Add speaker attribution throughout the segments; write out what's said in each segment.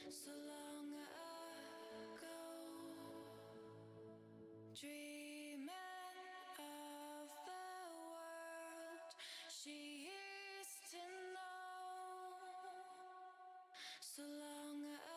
Speaker 1: so long ago, dreaming of the world she used to know, so long ago.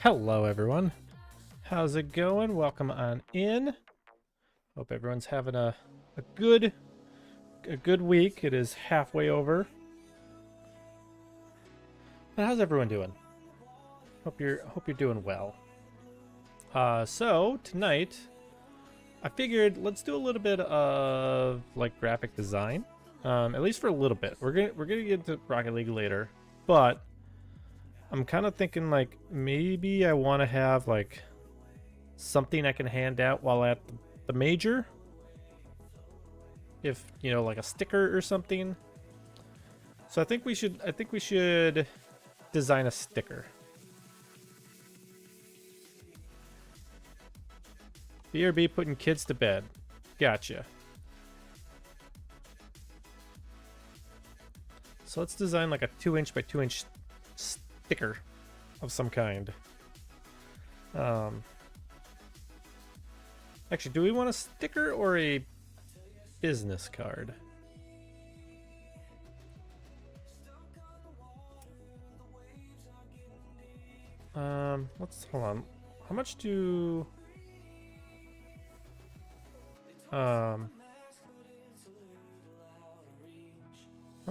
Speaker 2: Hello everyone, how's it going? Welcome on in. Hope everyone's having a good week. It is halfway over. But how's everyone doing? Hope you're doing well. So tonight I figured let's do a little bit of like graphic design. At least for a little bit. We're gonna get into Rocket League later, but I'm kind of thinking like maybe I want to have like something I can hand out while at the major. If, you know, like a sticker or something. So I think we should design a sticker. BRB putting kids to bed. Gotcha. So let's design like a 2-inch by 2-inch sticker of some kind. Actually, do we want a sticker or a business card? Let's hold on. How much do how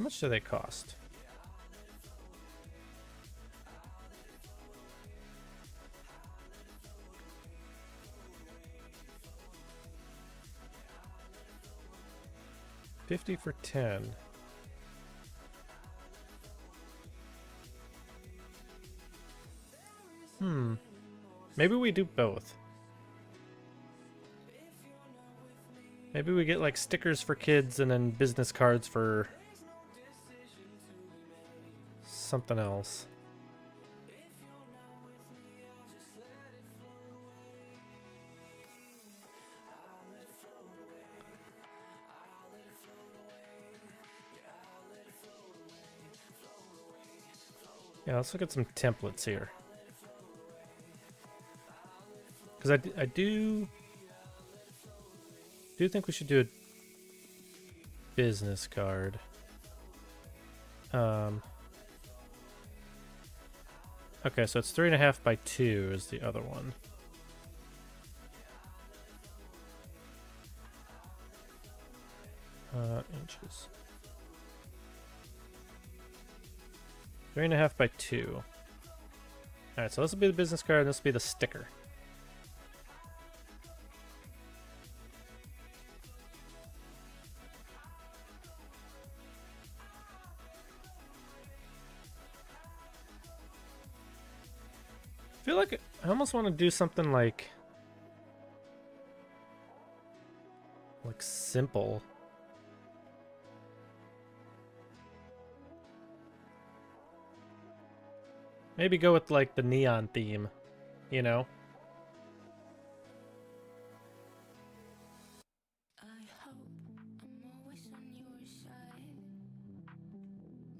Speaker 2: much do they cost? $50 for 10. Maybe we do both. Maybe we get like stickers for kids and then business cards for something else. Yeah, let's look at some templates here. Because I do think we should do a business card. Okay, so it's 3.5 by 2 is the other one. Inches. 3.5 by 2. Alright, so this will be the business card, and this will be the sticker. I feel like I almost want to do something like simple. Maybe go with like the neon theme, you know?
Speaker 1: I hope I'm always on your side.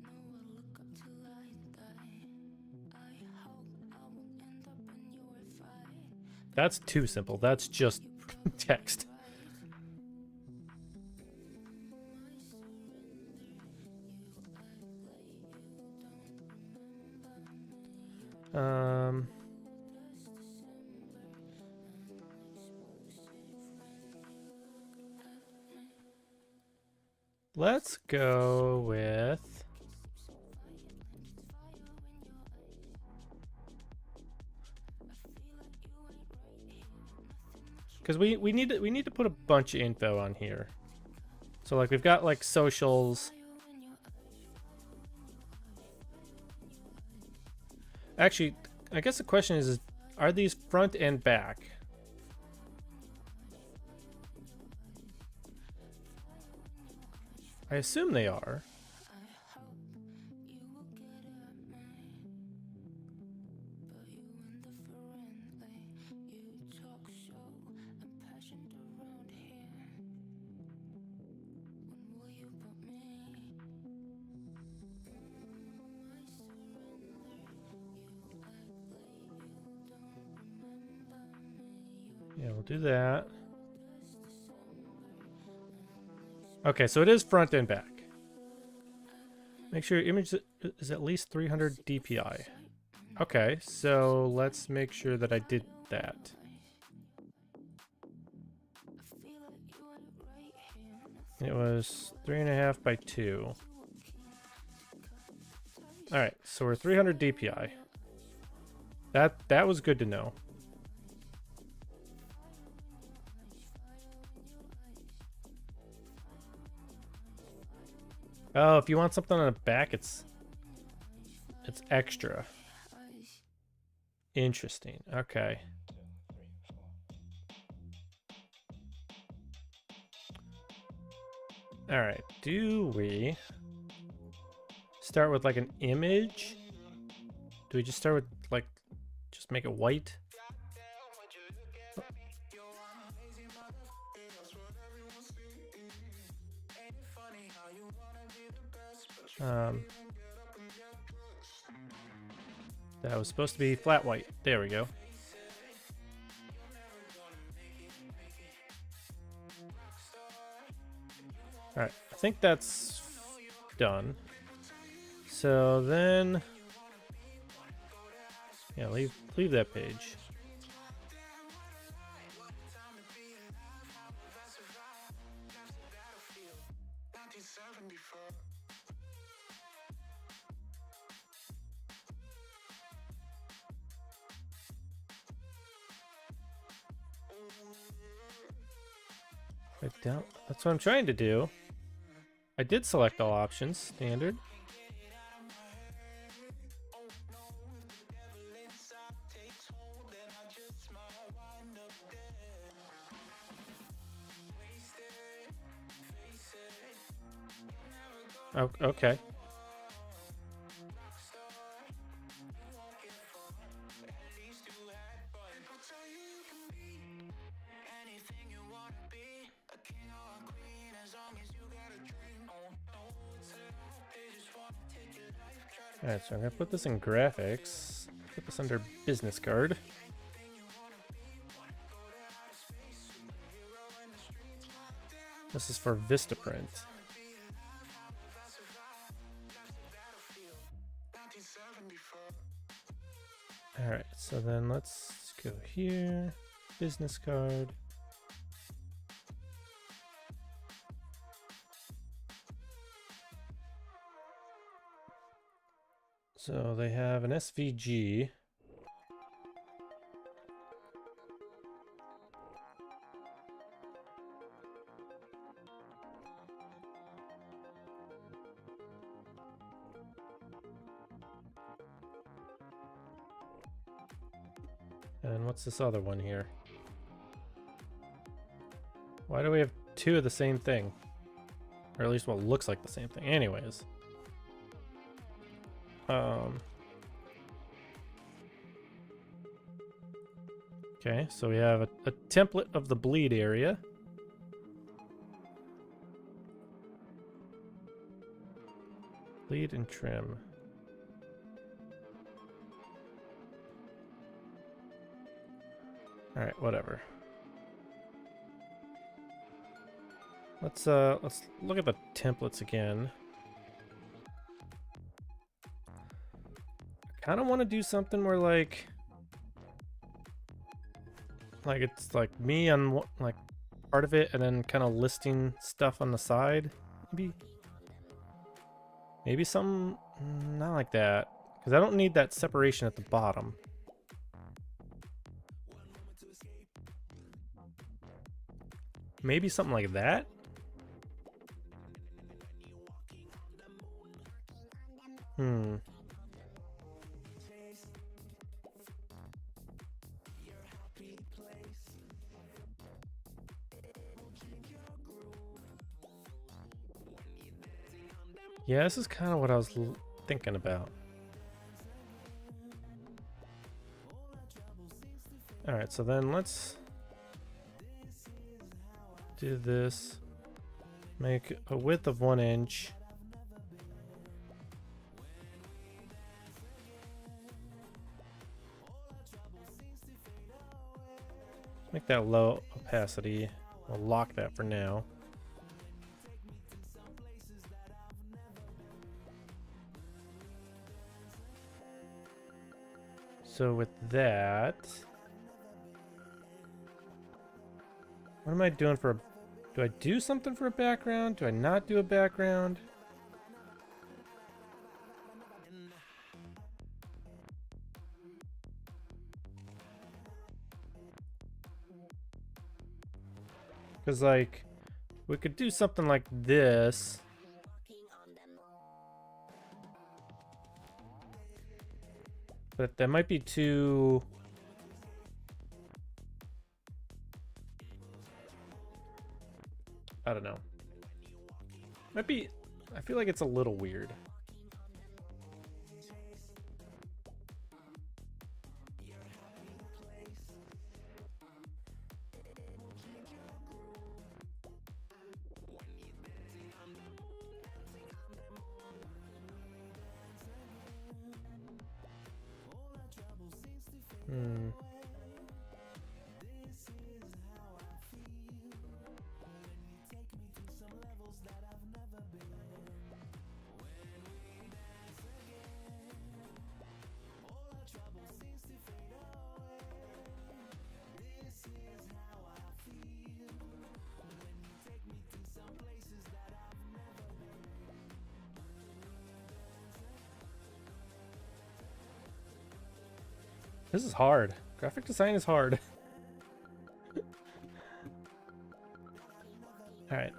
Speaker 1: No, I look up to like that. I hope I won't end up in your fight.
Speaker 2: That's too simple. That's just text. Let's go with because we need to put a bunch of info on here. So like we've got like socials. Actually, I guess the question is are these front and back? I assume they are. Yeah, we'll do that. Okay, so it is front and back. Make sure your image is at least 300 DPI. Okay, so let's make sure that I did that. It was 3.5 by 2. Alright, so we're 300 DPI. That was good to know. Oh, if you want something on the back, it's extra. Interesting. Okay. All right. Do we start with like an image? Do we just start with like just make it white? That was supposed to be flat white. There we go. All right, I think that's done. So then, yeah, leave that page. That's what I'm trying to do. I did select all options, standard. Oh, okay. Alright, so I'm gonna put this in graphics. Put this under business card. This is for Vistaprint. All right, so then let's go here. Business card. So they have an SVG. And what's this other one here? Why do we have two of the same thing? Or at least what looks like the same thing. Anyways. Okay, so we have a template of the bleed area. Bleed and trim. All right, whatever. Let's look at the templates again. I kind of want to do something where like it's like me on like part of it and then kind of listing stuff on the side. Maybe some not like that, because I don't need that separation at the bottom. Maybe something like that. Yeah, this is kind of what I was thinking about. All right, so then let's do this. Make a width of 1 inch. Make that low opacity. We'll lock that for now. So with that, what am I doing for, do I do something for a background? Do I not do a background? Because like, we could do something like this. But that might be too... I don't know. Might be... I feel like it's a little weird. This is hard. Graphic design is hard. All right.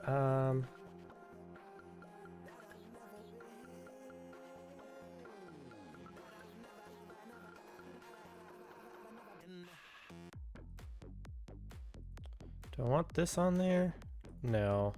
Speaker 2: Do I want this on there? No.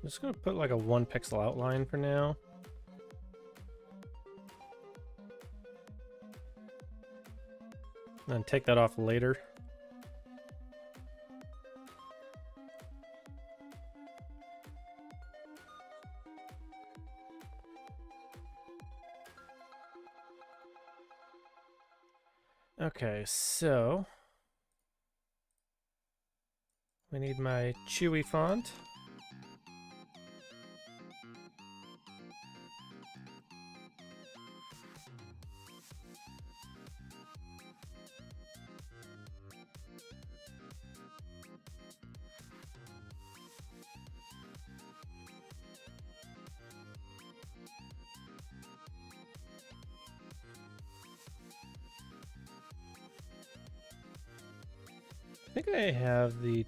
Speaker 2: I'm just gonna put like a 1 pixel outline for now. And then take that off later. Okay, so we need my Chewy font. I think I have the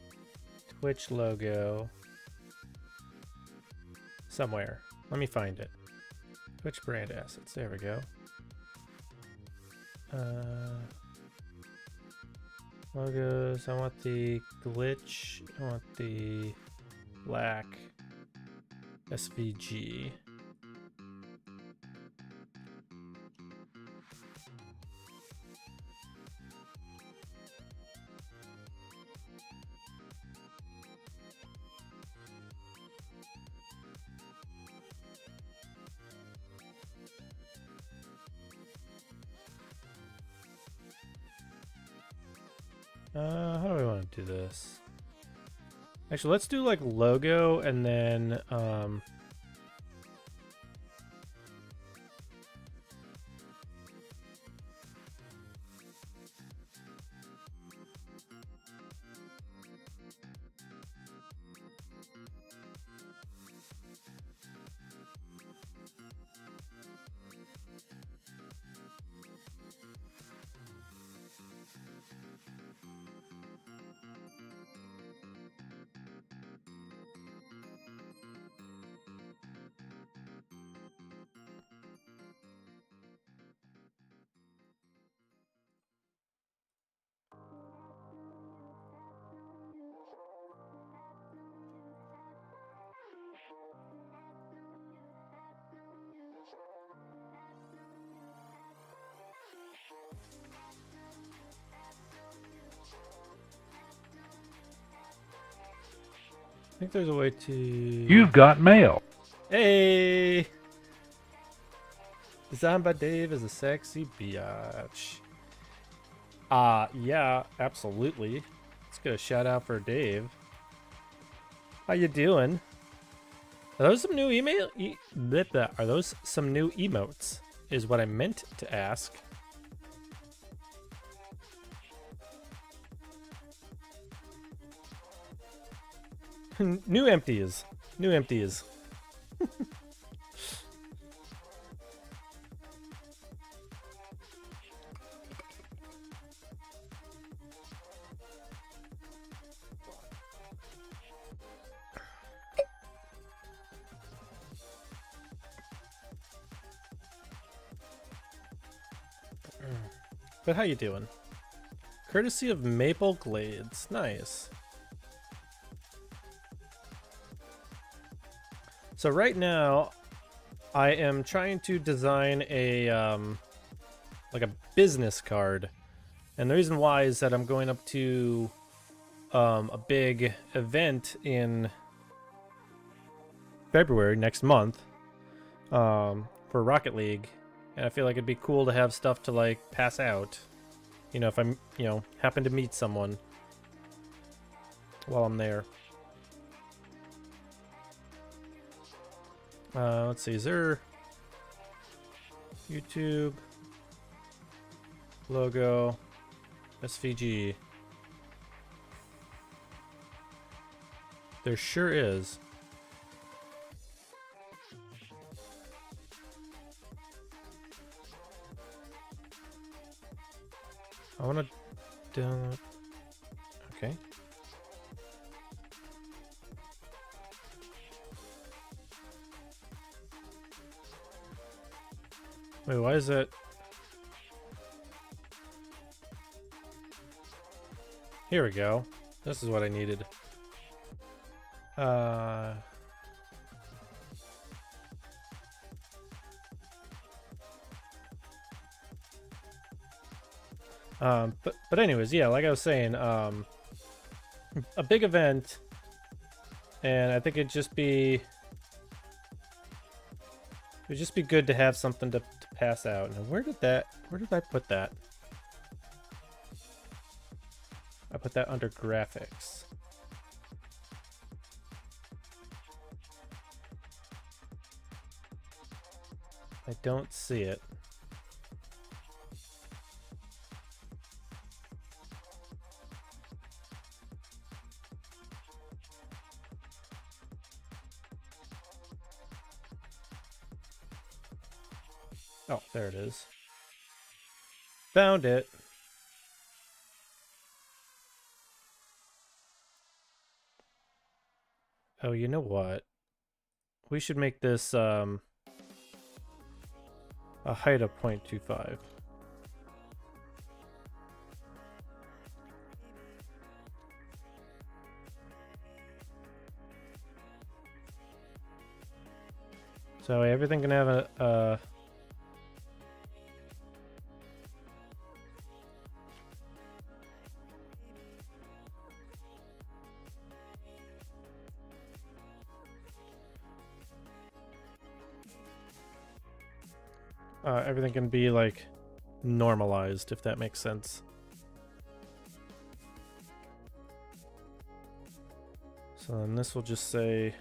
Speaker 2: Twitch logo somewhere. Let me find it. Twitch brand assets. There we go. Logos. I want the glitch. I want the black SVG. How do we want to do this? Actually, let's do like logo and then I think there's a way to...
Speaker 3: You've got mail.
Speaker 2: Hey! Designed by Dave as a sexy biatch. Yeah, absolutely. Let's get a shout out for Dave. How you doing? Are those some new are those some new emotes? Is what I meant to ask. New empties. New empties. But how you doing? Courtesy of Maple Glades. Nice. So right now, I am trying to design a like a business card, and the reason why is that I'm going up to a big event in February next month for Rocket League, and I feel like it'd be cool to have stuff to like pass out, you know, if I'm happen to meet someone while I'm there. Let's see, is there YouTube logo SVG? There sure is. I want to download. Okay. Wait, why is that? Here we go. This is what I needed. But anyways, yeah, like I was saying, a big event, and I think it'd just be good to have something to pass out. Now, where did I put that? I put that under graphics. I don't see it. Oh, there it is. Found it. Oh, you know what? We should make this a height of 0.25. So everything can have a everything can be like normalized, if that makes sense. So then this will just say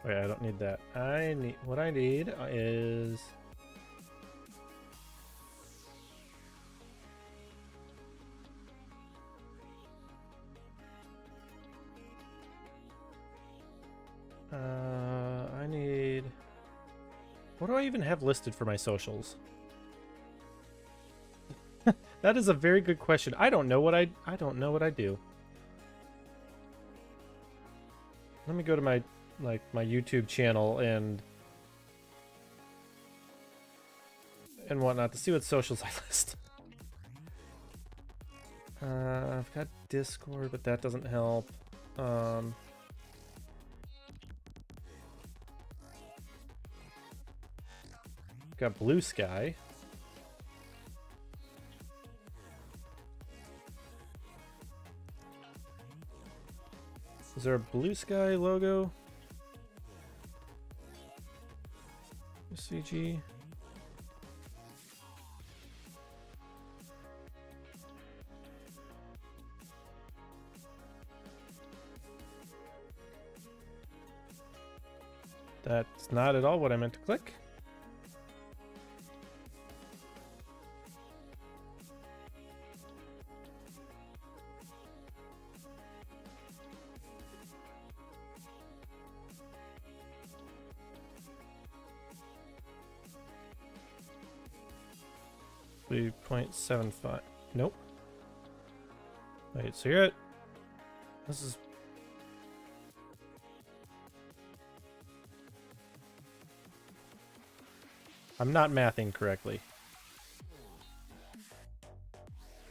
Speaker 2: wait, I don't need that. What I need is I need, what do I even have listed for my socials? That is a very good question. I don't know what I do. Let me go to my YouTube channel and whatnot to see what socials I list. I've got Discord, but that doesn't help. Got Blue Sky. Is there a Blue Sky logo? CG. That's not at all what I meant to click. Be 0.75. Nope. Wait, so you're at, this is, I'm not mathing correctly.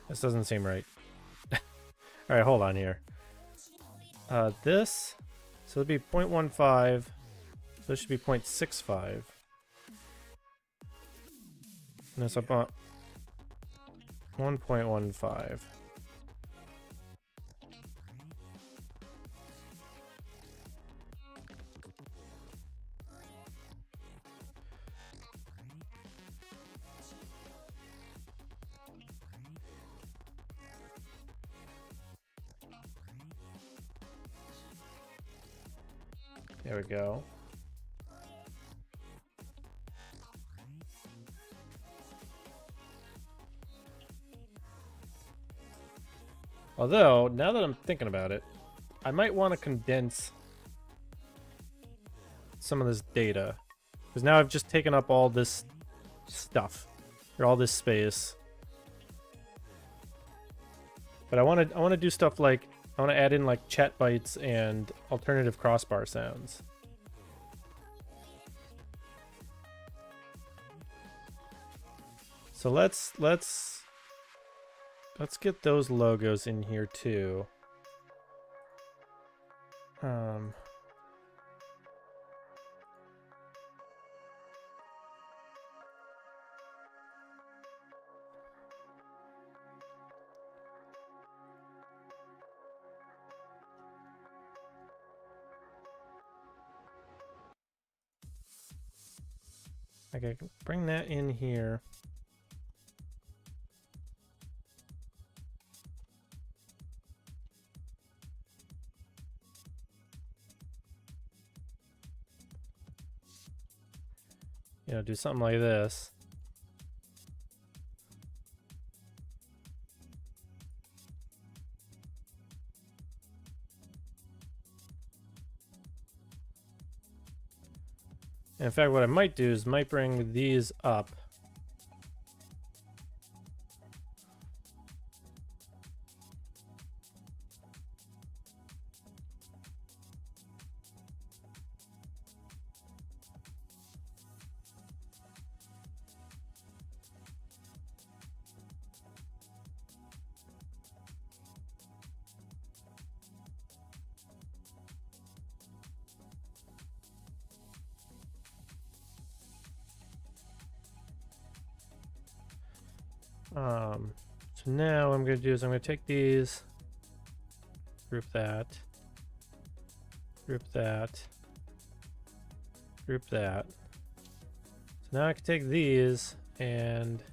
Speaker 2: This doesn't seem right. Alright, hold on here. This, so it'd be 0.15, so this should be 0.65. And this about 1.15. There we go. Although, now that I'm thinking about it, I might want to condense some of this data. Because now I've just taken up all this stuff, or all this space. But I want to do stuff like, I want to add in like chat bytes and alternative crossbar sounds. So let's let's get those logos in here too. Okay, bring that in here. You know, do something like this. In fact, what I might do is might bring these up. So now what I'm going to do is I'm going to take these, group that, group that, group that. So now I can take these and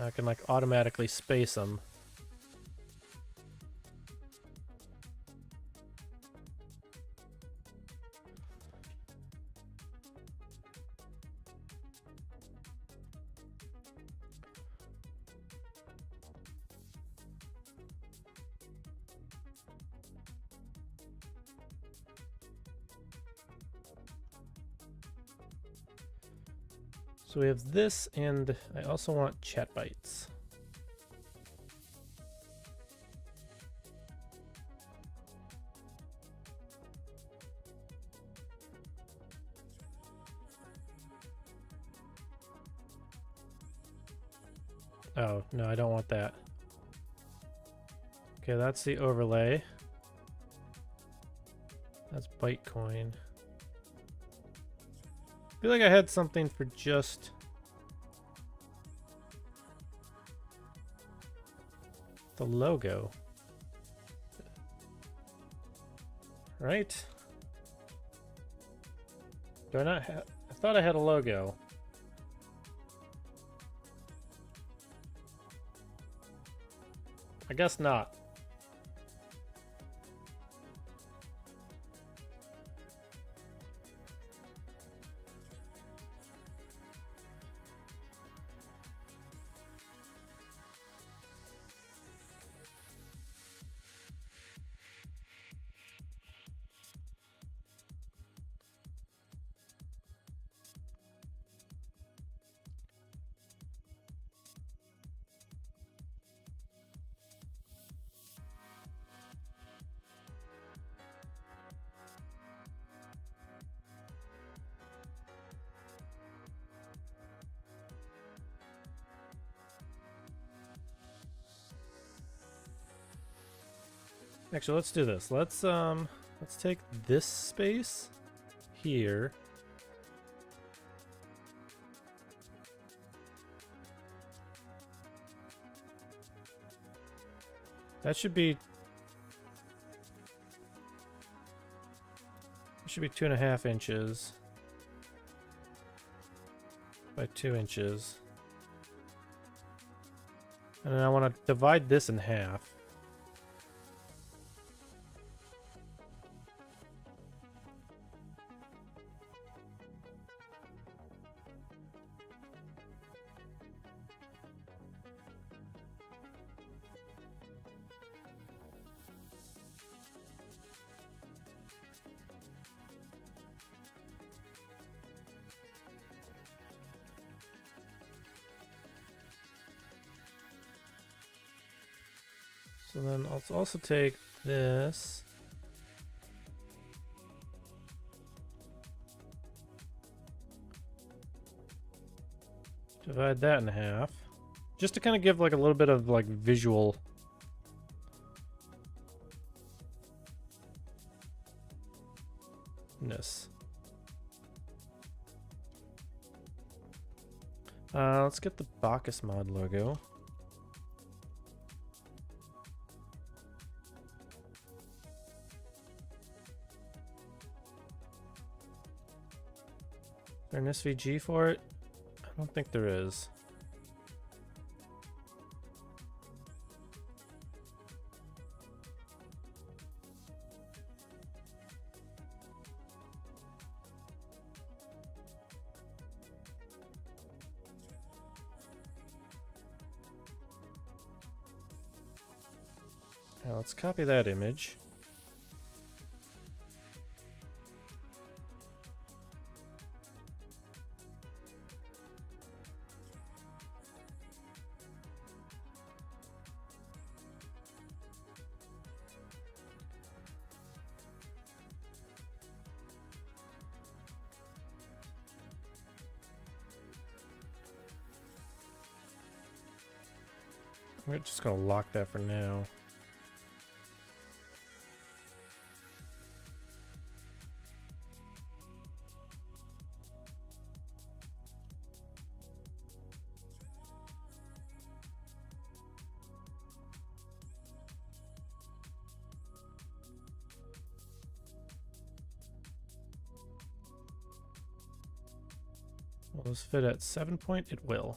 Speaker 2: I can like automatically space them. So we have this, and I also want chat bytes. Oh, no, I don't want that. Okay, that's the overlay. That's Bytecoin. I feel like I had something for just the logo. Right? Do I not have... I thought I had a logo. I guess not. Actually, let's do this. Let's take this space here. That should be 2.5 inches by 2 inches. And then I want to divide this in half. So then I'll also take this. Divide that in half. Just to kind of give like a little bit of like visual. Ness. Let's get the Bacchus mod logo. Is there an SVG for it? I don't think there is. Now let's copy that image. We're just gonna lock that for now. Will this fit at 7 point? It will.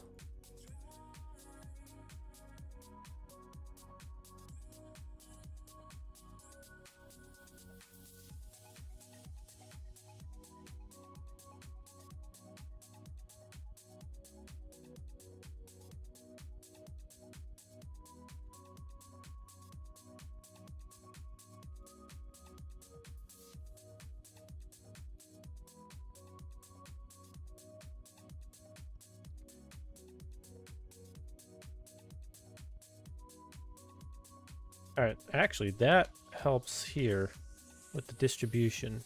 Speaker 2: All right, actually, that helps here with the distribution.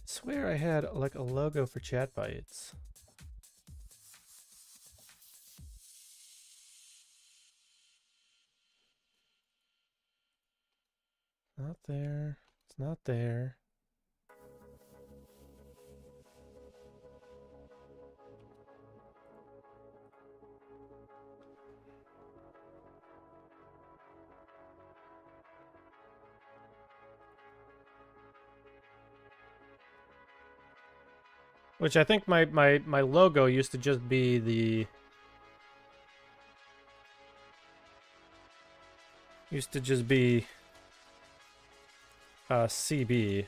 Speaker 2: I swear I had like a logo for Chat Bytes. Not there. It's not there. Which I think my logo used to just be the... Used to just be... CB.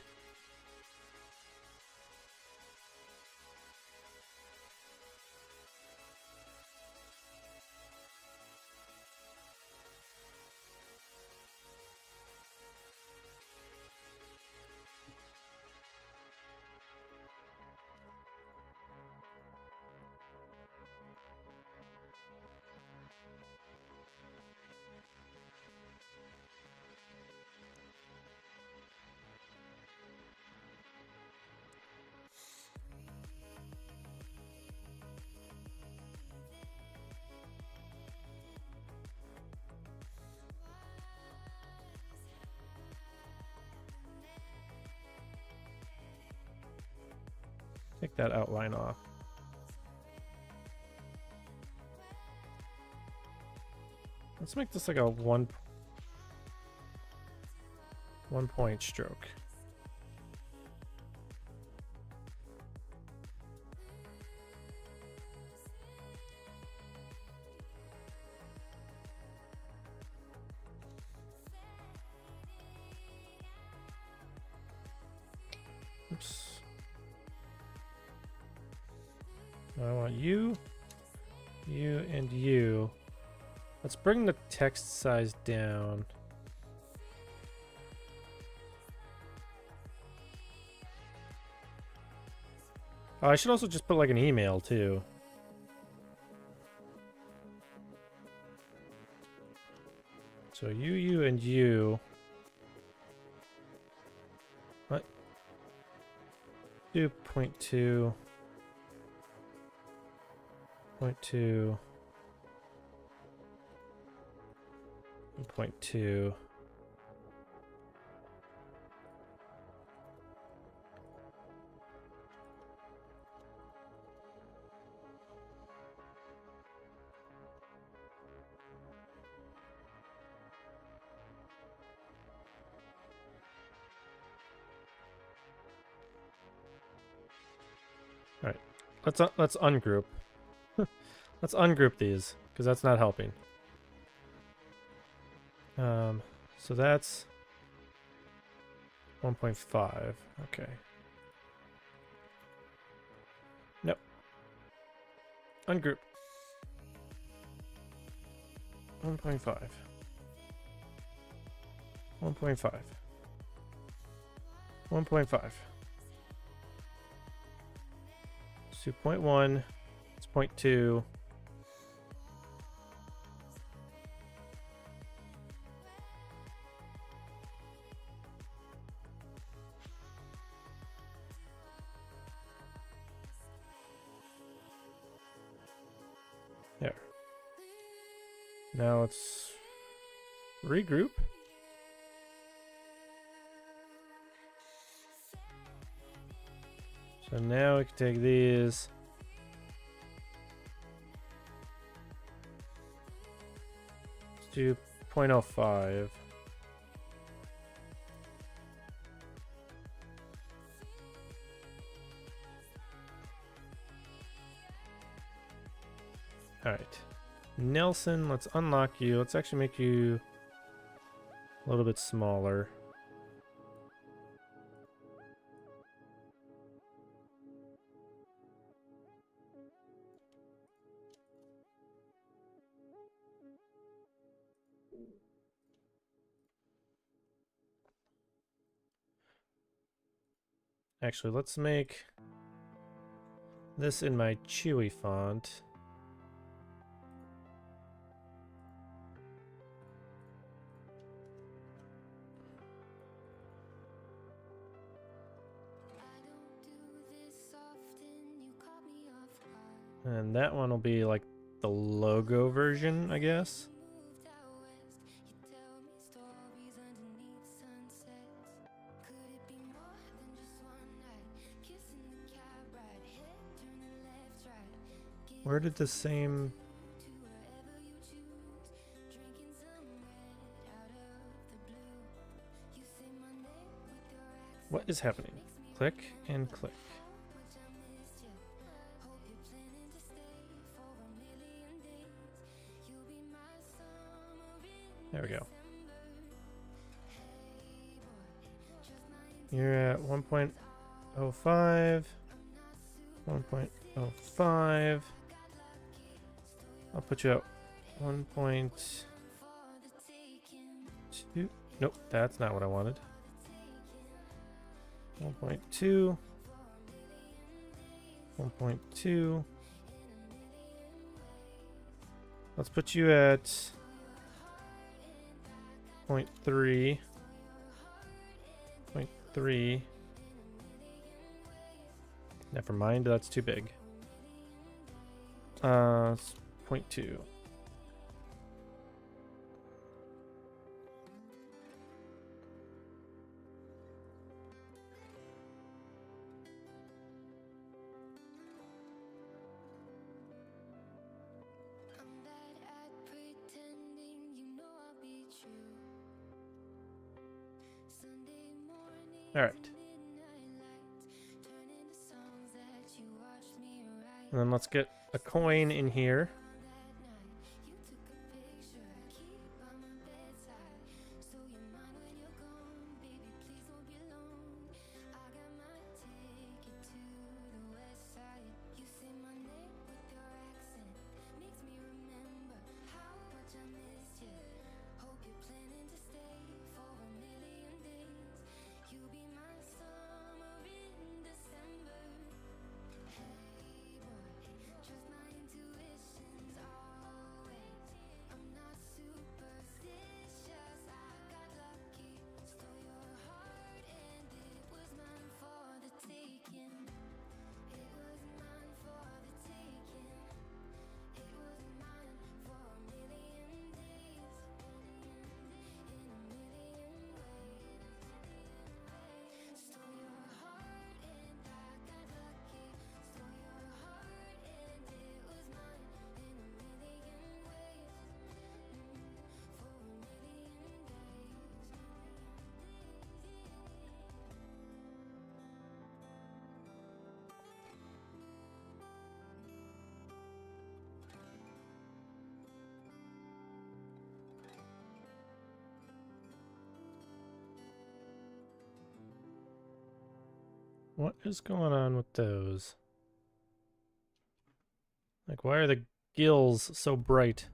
Speaker 2: Take that outline off. Let's make this like a one point stroke. Oops. I want you, you, and you. Let's bring the text size down. Oh, I should also just put like an email too. So you, and you. What? Do 0.2. 0.2. 0.2. All right, let's ungroup. Let's ungroup these because that's not helping. So that's 1.5. Okay. Nope. Ungroup. 1.5. 1.5. 1.5. It's 2.1. It's 0.2. There. Now let's regroup. So now we can take these. Let's do 0.05. All right. Nelson, let's unlock you. Let's actually make you a little bit smaller. Actually, let's make this in my Chewy font. And that one will be like the logo version, I guess. Where did the same... What is happening? Click and click. There we go. You're at 1.05. 1.05. I'll put you at 1.2. Nope, that's not what I wanted. 1.2. 1.2. Let's put you at 0.3. 0.3. Never mind, that's too big. 0.2. All right. And then let's get a coin in here. what is going on with those? Like, why are the gills so bright?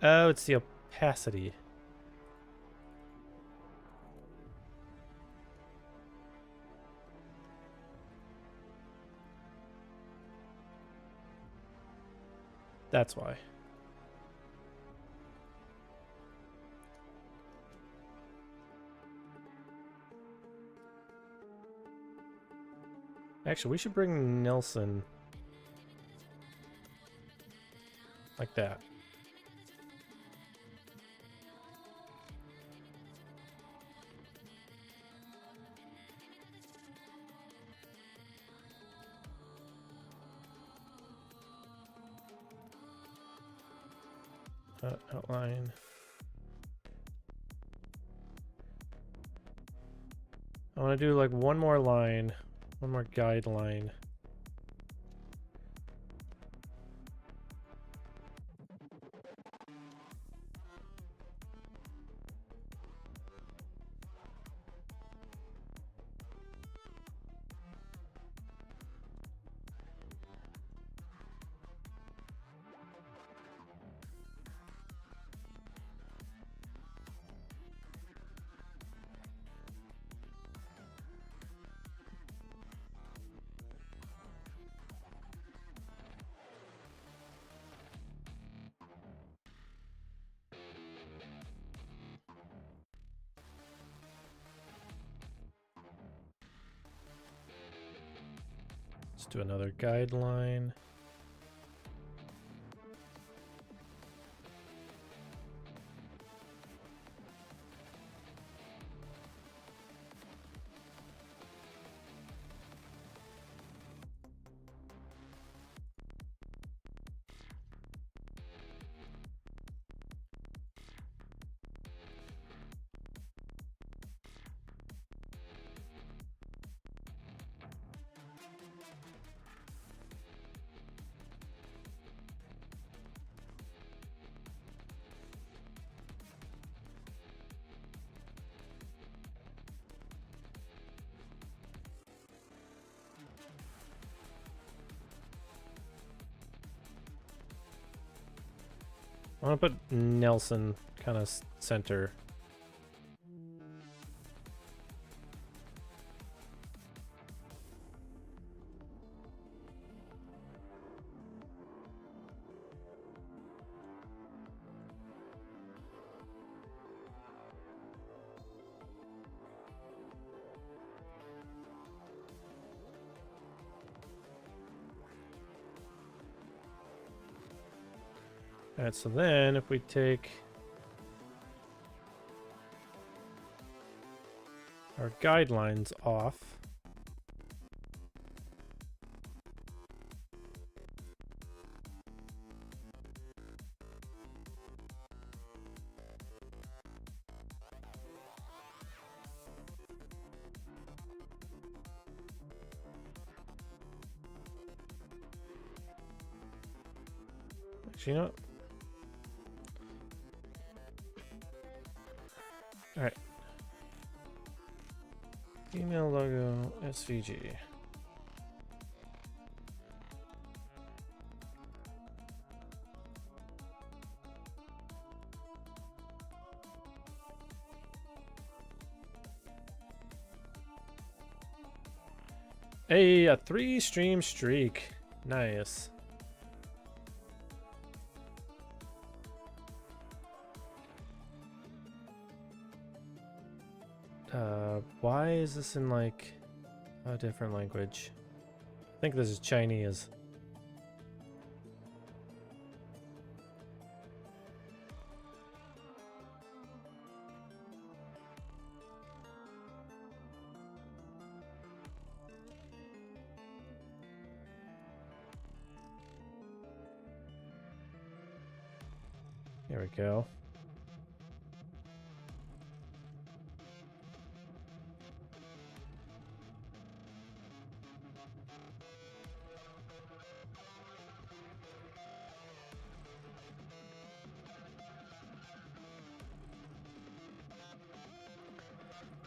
Speaker 2: Oh, it's the opacity. That's why. Actually, we should bring Nelson like that. Outline. I want to do like one more line, one more guideline. Let's do another guideline. I want to put Nelson kind of center. Alright, so then if we take our guidelines off, actually, you know what? Alright. Email logo SVG. Hey, a 3-stream streak. Nice. Why is this in like a different language? I think this is Chinese. Here we go.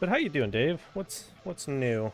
Speaker 2: But how you doing, Dave? What's new?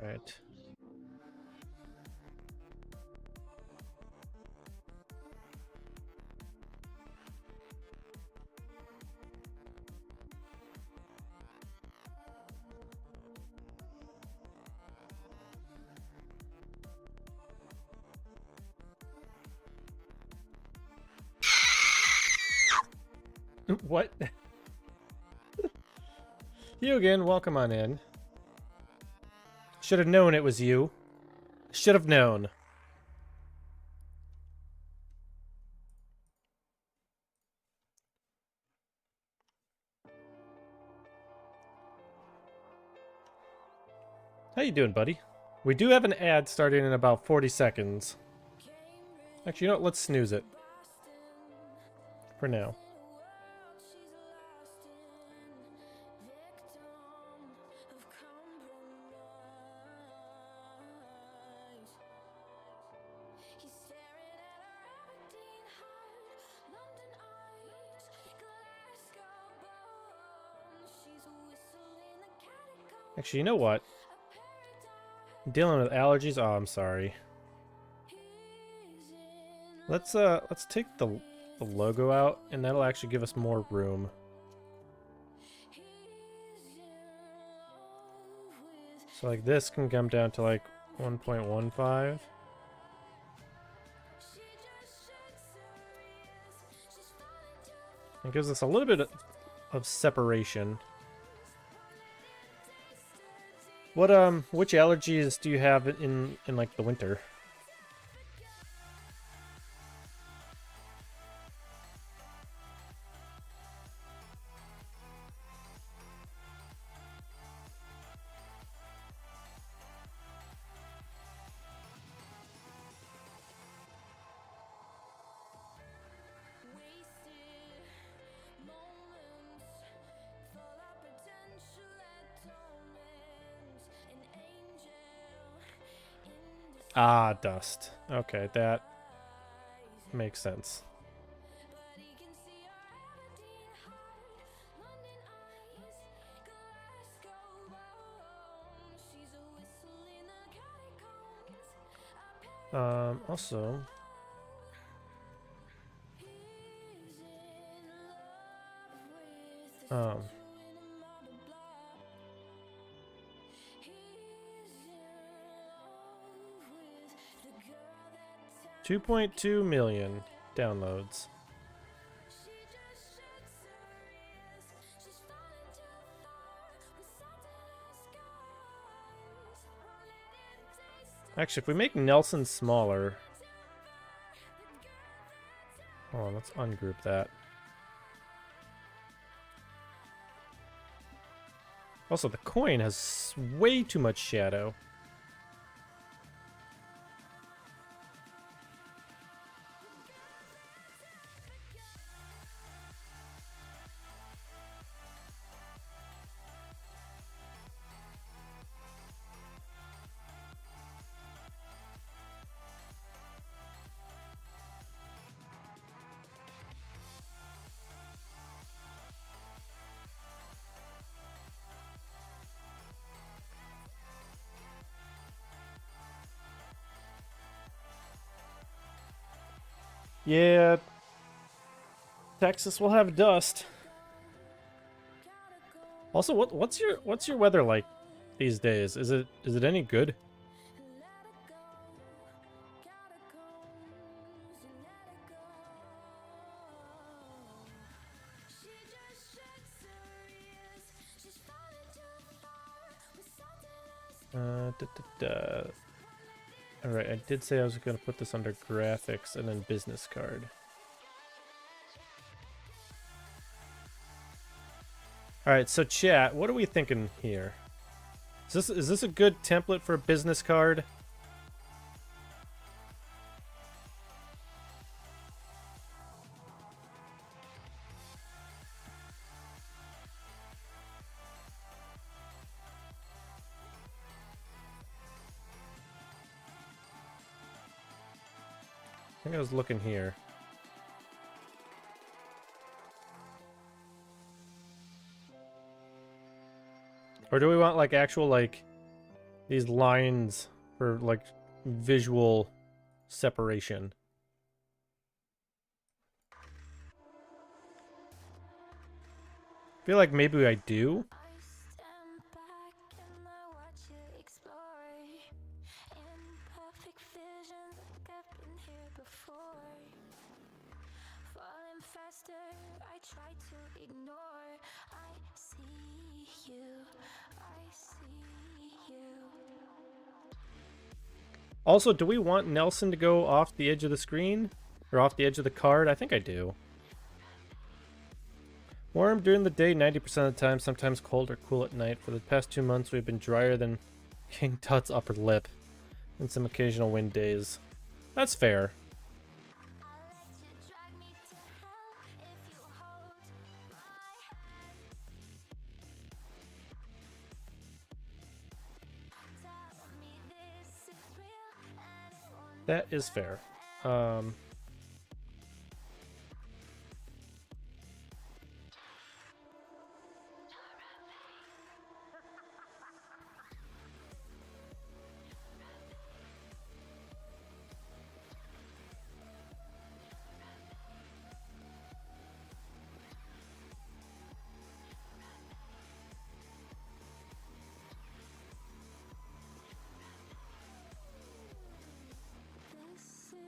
Speaker 2: All right. What? You again, welcome on in. Should have known it was you. Should have known. How you doing, buddy? We do have an ad starting in about 40 seconds. Actually, you know what? Let's snooze it. For now. Actually, you know what? Dealing with allergies? Oh, I'm sorry. Let's take the logo out, and that'll actually give us more room. So like this can come down to like 1.15. It gives us a little bit of separation. What which allergies do you have in like the winter? Ah, dust. Okay, that makes sense. Also, 2.2 million downloads. Actually, if we make Nelson smaller... Hold on, let's ungroup that. Also, the coin has way too much shadow. Yeah, Texas will have dust. Also, what's your weather like these days? Is it any good? Alright, I did say I was going to put this under graphics and then business card. Alright, so chat, what are we thinking here? Is this a good template for a business card? I think I was looking here. Or do we want like actual like these lines for like visual separation? I feel like maybe I do. Also, do we want Nelson to go off the edge of the screen? Or off the edge of the card? I think I do. Warm during the day 90% of the time, sometimes cold or cool at night. For the past 2 months, we've been drier than King Tut's upper lip. And some occasional wind days. That's fair. That is fair.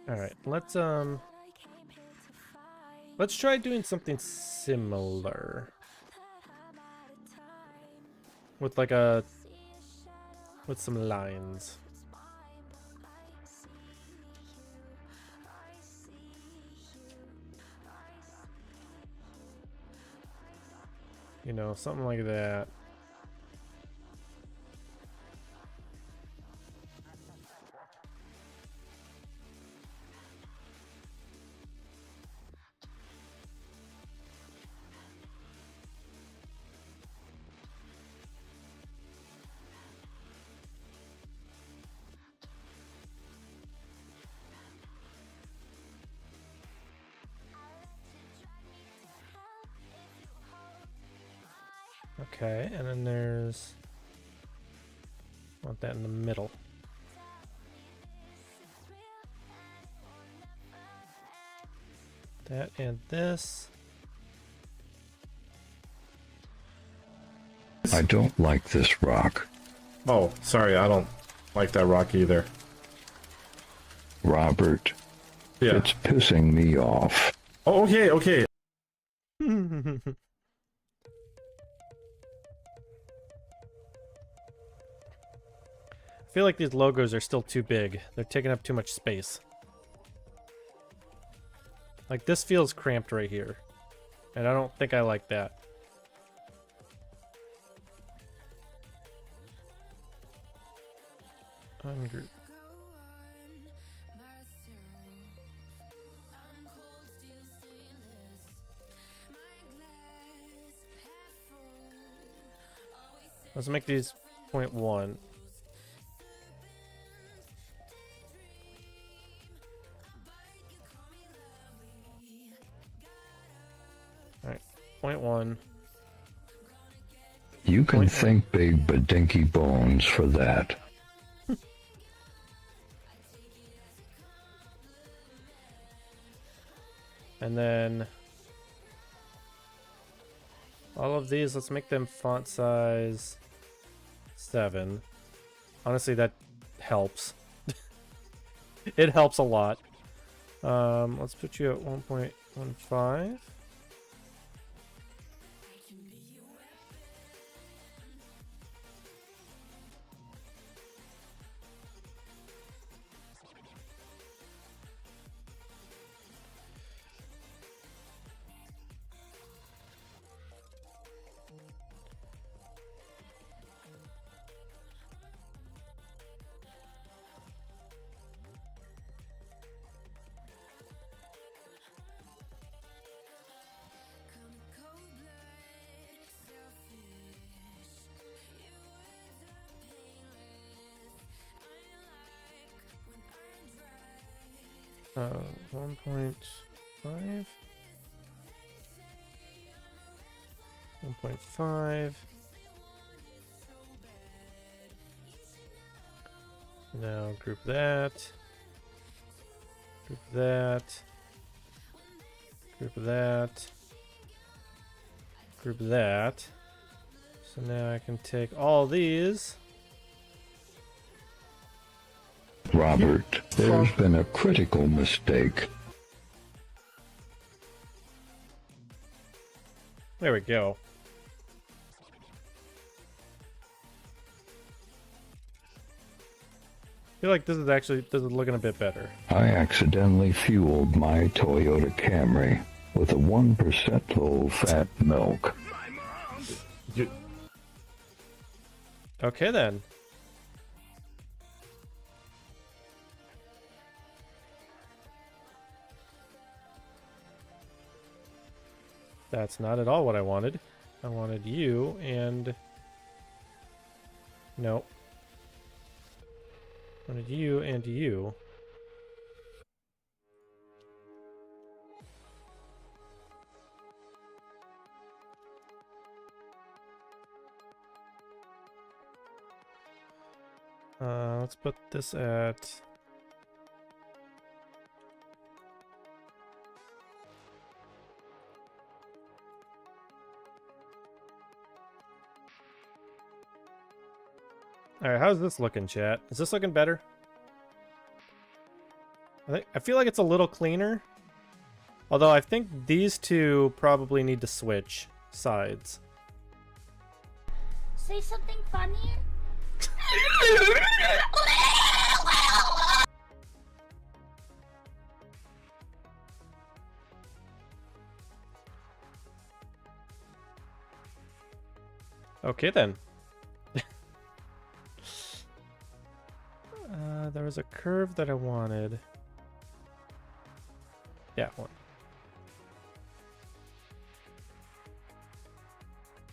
Speaker 2: Alright, let's try doing something similar. With like with some lines. You know, something like that. Okay, and then there's... want that in the middle. That and this.
Speaker 3: I don't like this rock.
Speaker 4: Oh, sorry, I don't like that rock either.
Speaker 3: Robert,
Speaker 4: Yeah.
Speaker 3: it's pissing me off.
Speaker 4: Oh, okay, okay.
Speaker 2: I feel like these logos are still too big. They're taking up too much space. Like, this feels cramped right here. And I don't think I like that. Ungroup. Let's make these 0.1. Alright, 0.1.
Speaker 3: You can thank Big Badinky Bones for that.
Speaker 2: And then all of these, let's make them font size 7. Honestly, that helps. It helps a lot. Let's put you at 1.15. Uh, 1.5. 1.5. Now group that. Group that. Group that. Group that. So now I can take all these.
Speaker 3: Robert, there's been a critical mistake.
Speaker 2: There we go. I feel like this is looking a bit better.
Speaker 3: I accidentally fueled my Toyota Camry with a 1% low-fat milk.
Speaker 4: You,
Speaker 2: Okay then. That's not at all what I wanted. I wanted you and... No. I wanted you and you. Let's put this at... Alright, how's this looking, chat? Is this looking better? I feel like it's a little cleaner. Although I think these two probably need to switch sides.
Speaker 5: Say something funny.
Speaker 2: Okay then. There was a curve that I wanted. Yeah, one.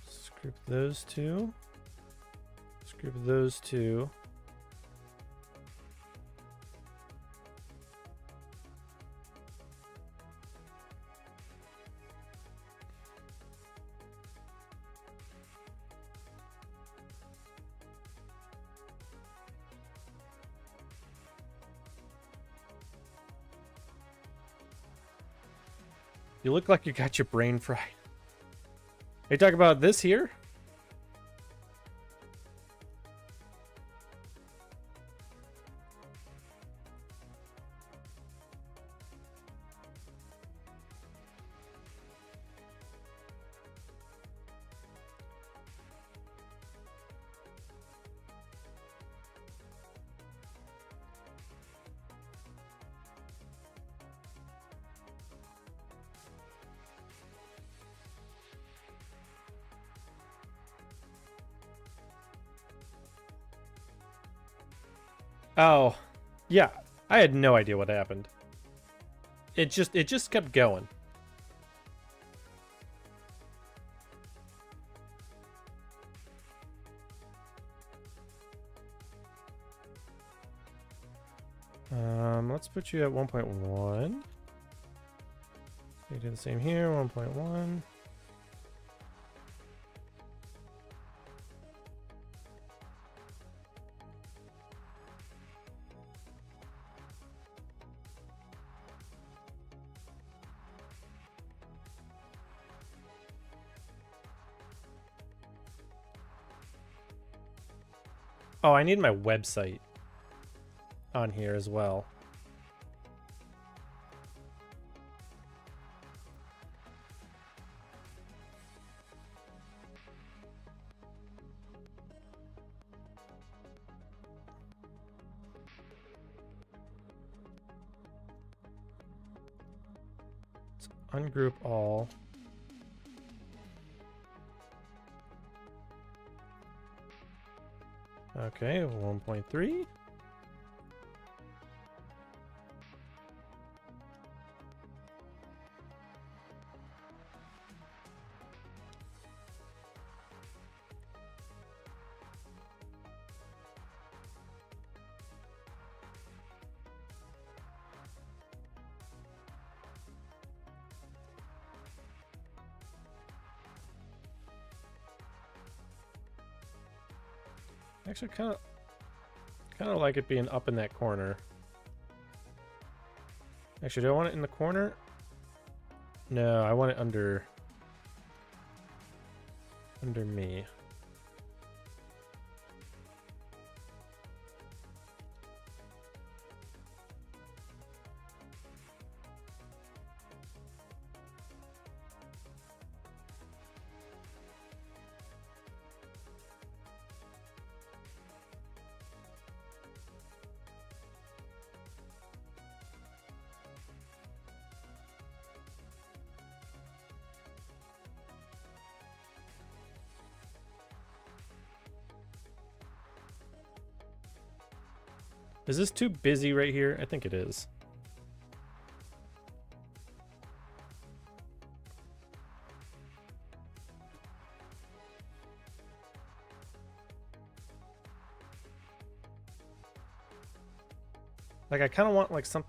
Speaker 2: Let's group those two. Let's group those two. You look like you got your brain fried. Are you talking about this here? Oh, yeah. I had no idea what happened. It just kept going. Let's put you at 1.1. You do the same here, 1.1. Oh, I need my website on here as well. Let's ungroup all. Okay, 1.3. Actually, kind of like it being up in that corner. Actually, do I want it in the corner? No, I want it under me. Is this too busy right here? I think it is. Like, I kind of want, like, some...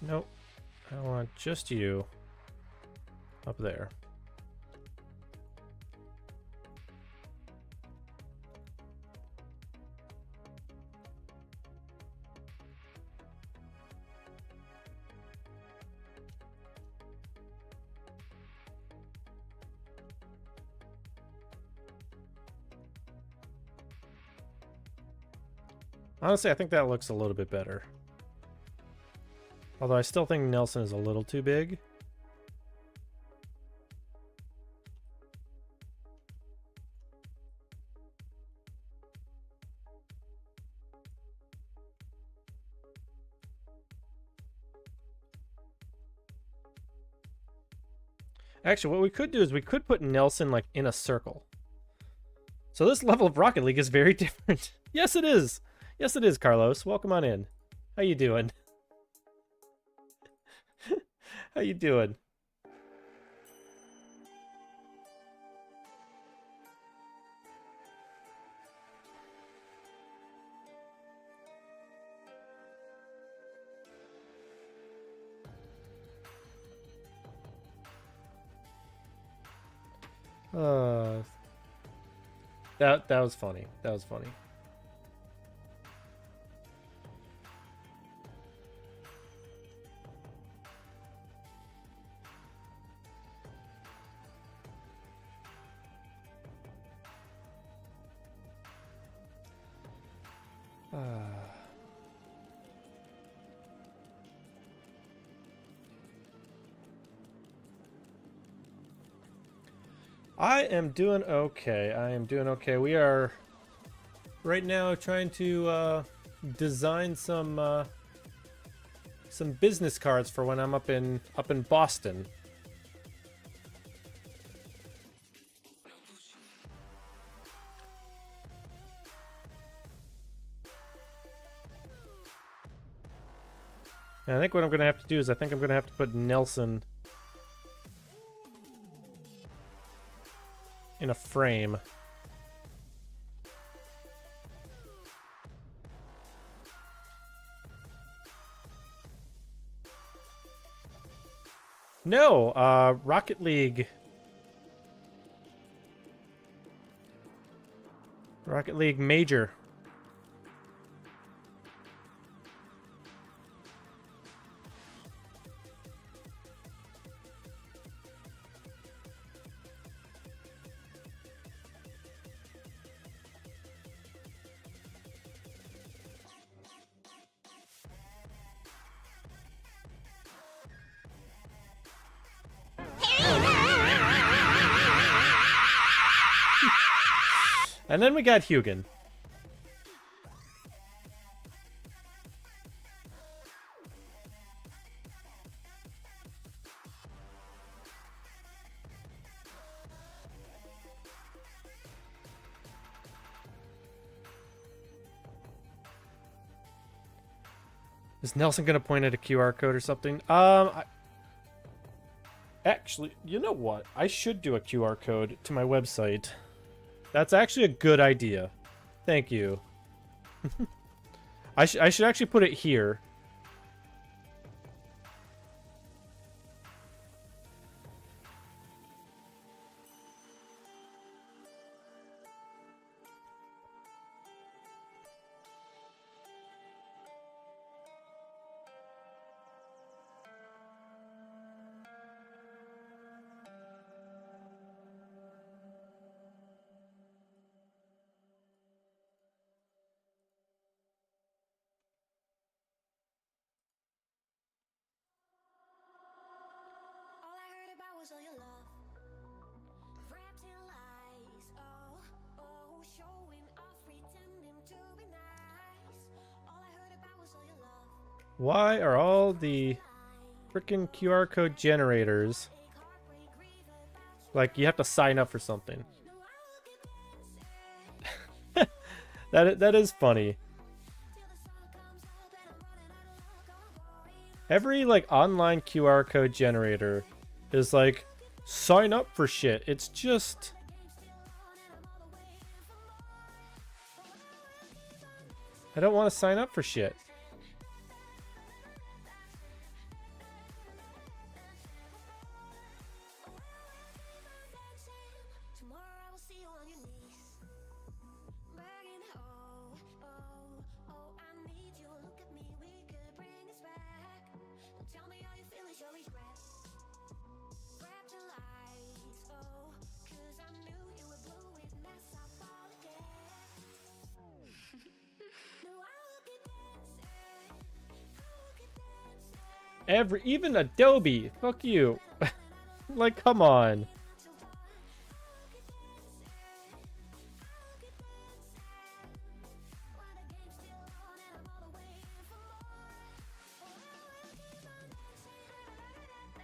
Speaker 2: Nope. I want just you up there. Honestly, I think that looks a little bit better. Although I still think Nelson is a little too big. Actually, what we could do is we could put Nelson like in a circle. So this level of Rocket League is very different. Yes, it is. Yes, it is, Carlos. Welcome on in. How you doing? How you doing? That was funny. That was funny. I am doing okay. I am doing okay. We are right now trying to design some business cards for when I'm up in Boston. And I think what I'm going to have to do is I think I'm going to have to put Nelson in a frame. No, Rocket League. Rocket League Major. And then we got Hugin. Is Nelson gonna point at a QR code or something? Actually, you know what? I should do a QR code to my website. That's actually a good idea. Thank you. I should actually put it here.
Speaker 1: All I heard about was all your love, wrapped in lies. Oh, oh, showing off, pretending to be nice. All I heard about was all your love.
Speaker 2: Why are all the freaking QR code generators like you have to sign up for something? That is funny. Every like online QR code generator is like sign up for shit. It's just I don't want to sign up for shit.
Speaker 1: Tomorrow I will see you on your knees, begging, oh, oh, oh, I need you. Look at me, we could bring this back. Don't tell me how you feel is your regret, wrapped in lies. Oh, 'cause I knew you would blow it, mess up all again. No, I will keep dancing, I will keep dancing.
Speaker 2: Even Adobe, fuck you. Like, come on.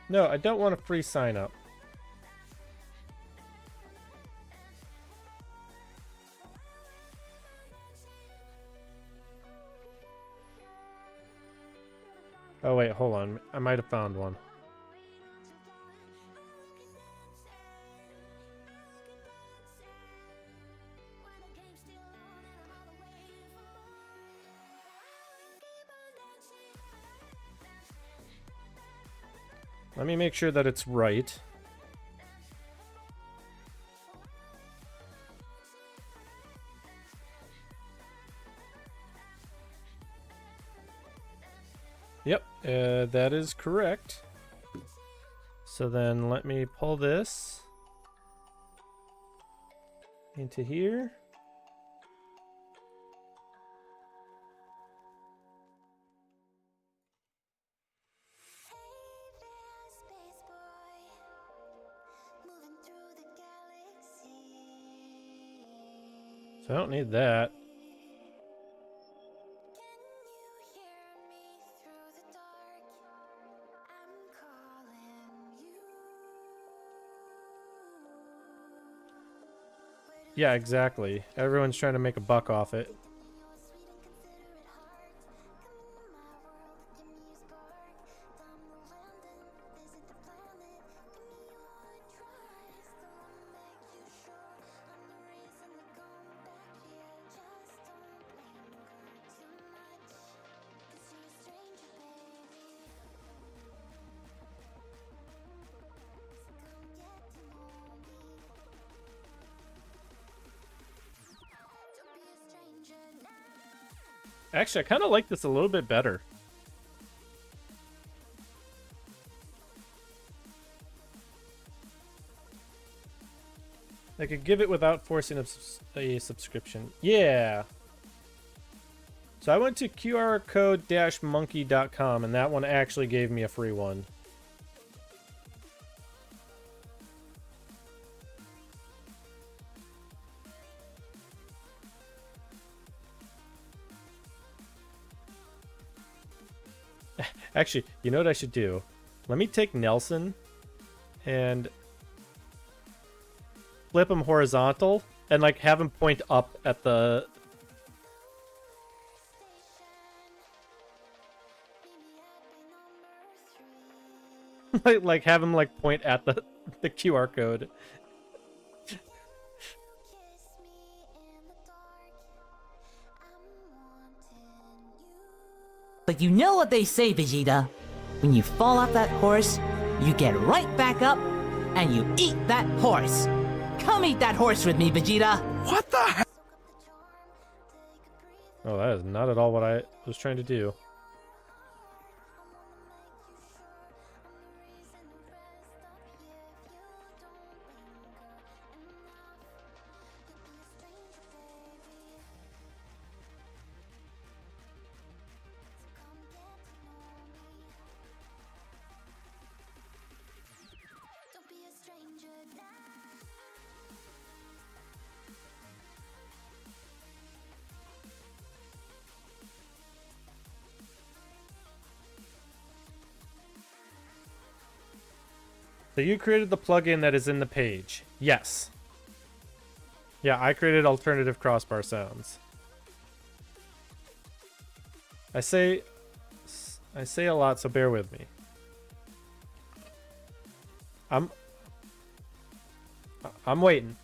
Speaker 2: No, I don't want a free sign up. Oh wait, hold on. I might have found one. Let me make sure that it's right. Yep, that is correct. So then let me pull this into here.
Speaker 1: Space boy, moving through the galaxy.
Speaker 2: So I don't need that.
Speaker 1: Can you hear me through the dark? I'm calling you.
Speaker 2: Yeah, exactly. Everyone's trying to make a buck off it.
Speaker 1: Your sweet and considerate heart. Come into my world, give me a spark. Time to land and visit the planet. Give me your trust. I'll make you sure I'm the reason to come back here. Just don't linger too much, 'cause you're a stranger, baby. So come get to know me. Don't be a stranger now.
Speaker 2: Actually, I kind of like this a little bit better. I could give it without forcing a subscription. Yeah. So I went to qrcode-monkey.com and that one actually gave me a free one. Actually, you know what I should do? Let me take Nelson and flip him horizontal and like have him point up at the like have him like point at the QR code.
Speaker 5: But you know what they say, Vegeta. When you fall off that horse, you get right back up, and you eat that horse. Come eat that horse with me, Vegeta.
Speaker 6: What the heck?
Speaker 2: Oh, that is not at all what I was trying to do. So you created the plugin that is in the page. Yes. Yeah, I created alternative crossbar sounds. I say a lot, so bear with me. I'm waiting.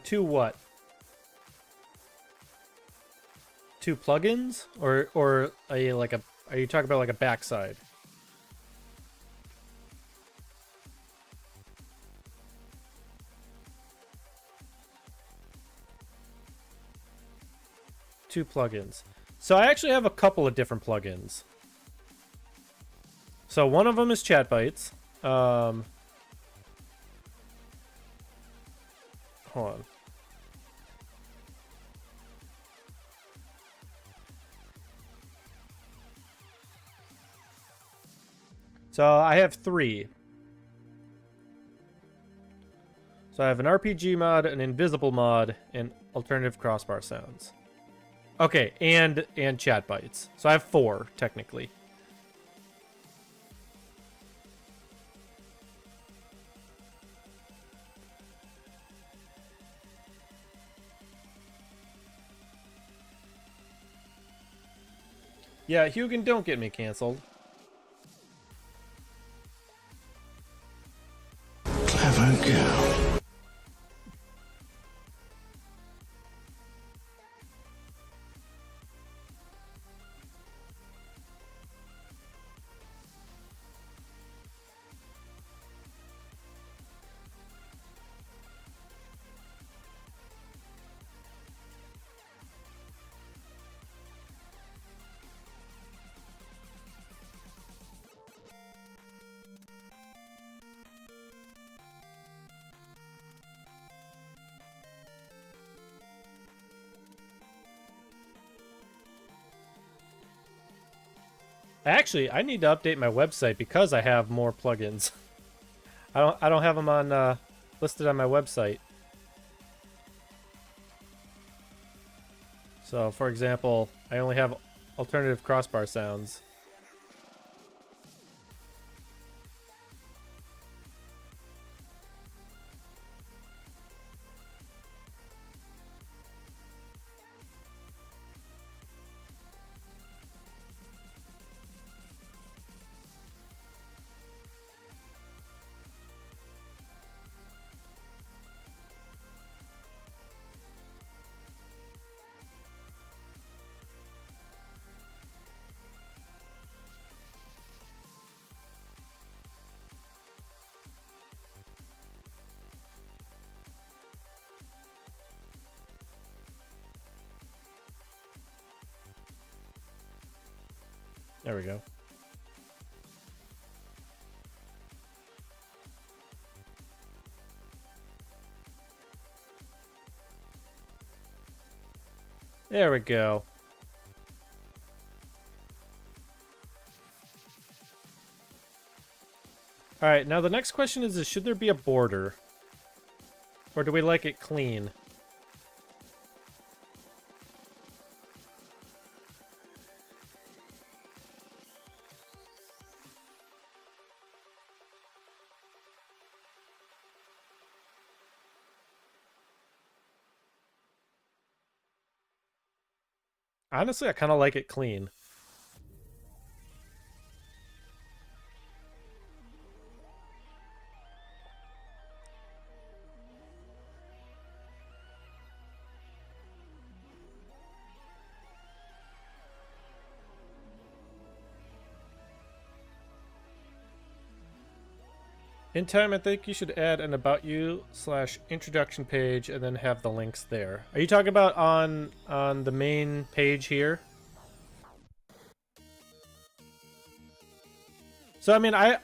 Speaker 2: Two what? Two plugins or a like a are you talking about like a backside? Two plugins. So I actually have a couple of different plugins. So one of them is Chat Bytes. Hold on. So I have three. So I have an RPG mod, an invisible mod, and alternative crossbar sounds. Okay, and Chat Bytes. So I have four, technically. Yeah, Hugin, don't get me canceled.
Speaker 6: Clever girl.
Speaker 2: Actually, I need to update my website because I have more plugins. I don't have them on listed on my website. So, for example, I only have alternative crossbar sounds. There we go. There we go. All right, now the next question is should there be a border? Or do we like it clean? Honestly, I kind of like it clean. In time, I think you should add an About You / introduction page and then have the links there. Are you talking about on the main page here? So I mean, I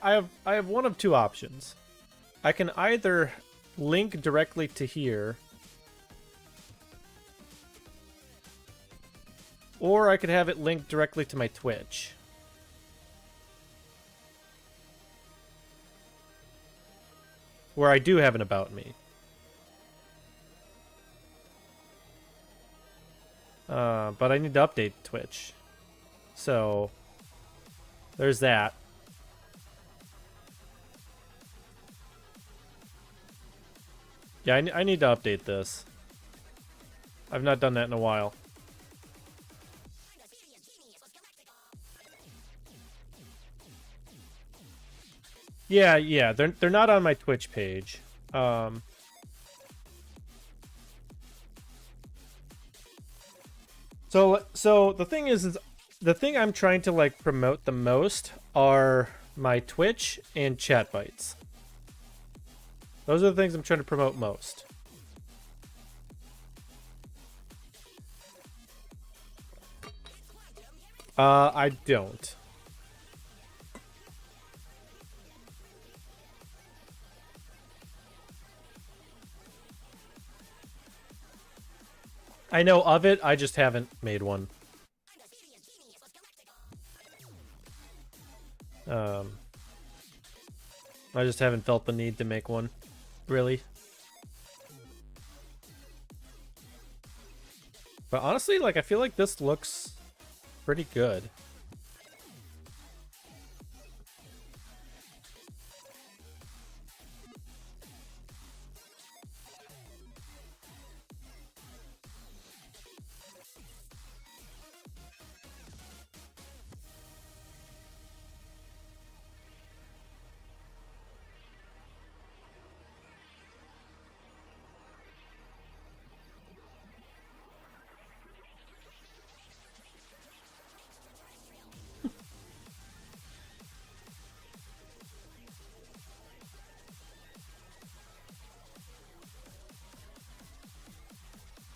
Speaker 2: have one of two options. I can either link directly to here, or I could have it linked directly to my Twitch. Where I do have an About Me. But I need to update Twitch. So, there's that. Yeah, I need to update this. I've not done that in a while. Yeah, they're not on my Twitch page. So the thing is the thing I'm trying to like promote the most are my Twitch and chat bites. Those are the things I'm trying to promote most. I don't. I know of it, I just haven't made one. I just haven't felt the need to make one, really. But honestly, like, I feel like this looks pretty good.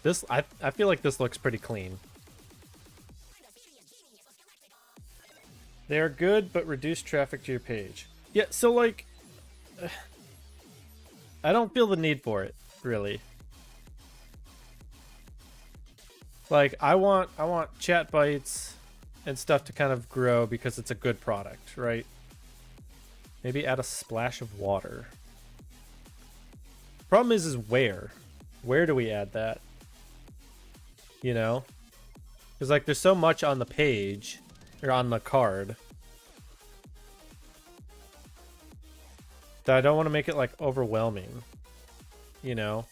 Speaker 2: This, I feel like this looks pretty clean. They're good, but reduce traffic to your page. Yeah, so like, I don't feel the need for it, really. Like, I want chat bites and stuff to kind of grow because it's a good product, right? Maybe add a splash of water. Problem is where? Where do we add that? You know? Because, like, there's so much on the page, or on the card, that I don't want to make it, like, overwhelming. You know?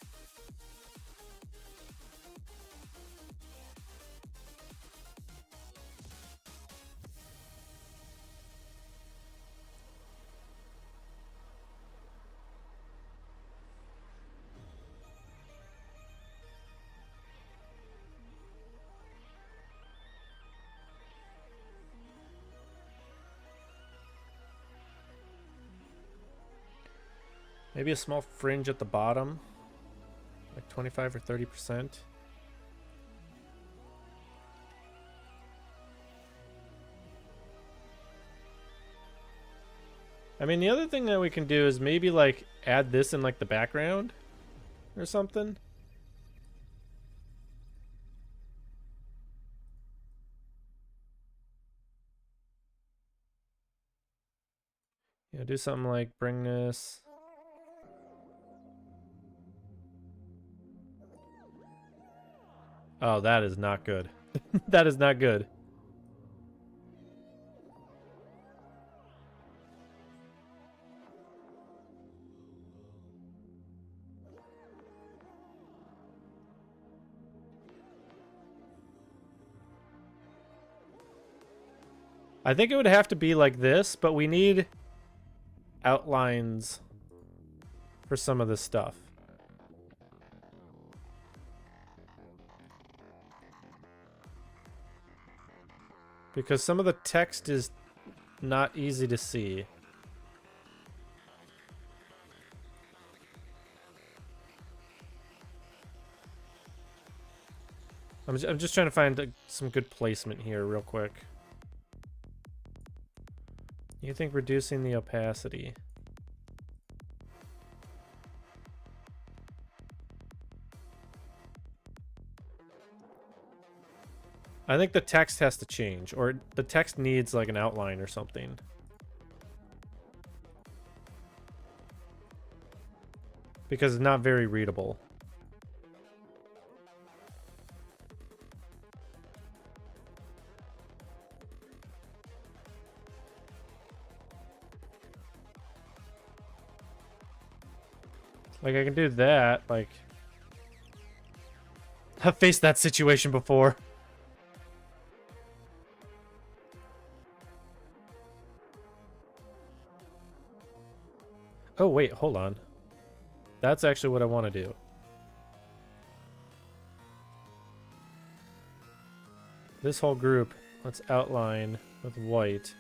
Speaker 2: Maybe a small fringe at the bottom, like 25 or 30%. I mean, the other thing that we can do is maybe like add this in like the background or something. Yeah, do something like bring this. Oh, that is not good. That is not good. I think it would have to be like this, but we need outlines for some of this stuff. Because some of the text is not easy to see. I'm just trying to find some good placement here real quick. You think reducing the opacity? I think the text has to change, or the text needs like an outline or something. Because it's not very readable. Like, I can do that, like... I've faced that situation before. Oh, wait, hold on. That's actually what I want to do. This whole group, let's outline with white.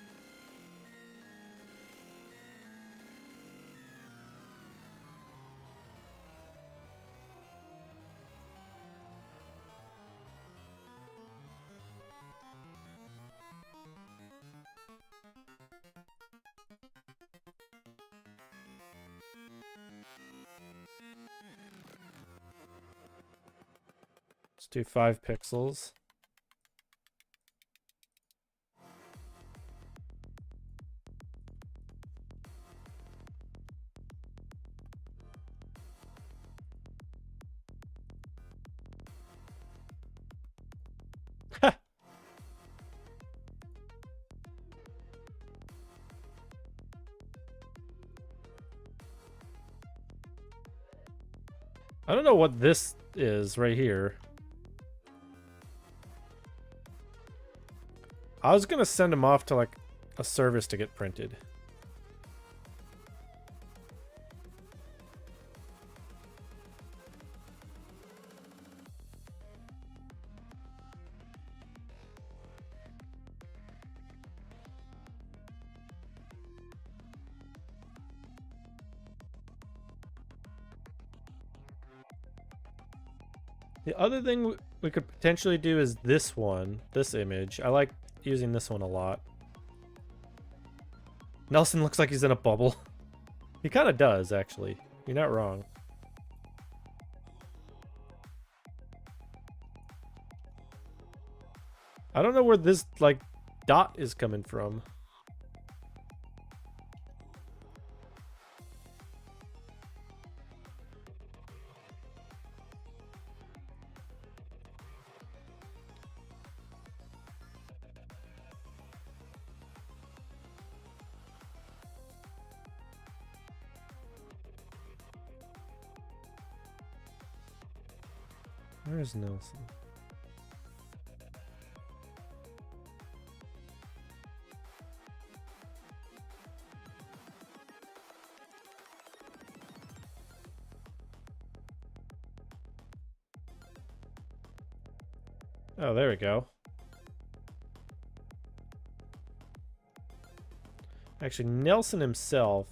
Speaker 2: Let's do 5 pixels. I don't know what this is right here. I was gonna send him off to like a service to get printed. The other thing we could potentially do is this one, this image. I like using this one a lot. Nelson looks like he's in a bubble. He kind of does, actually. You're not wrong. I don't know where this, like, dot is coming from. Where's Nelson? Oh, there we go. Actually, Nelson himself.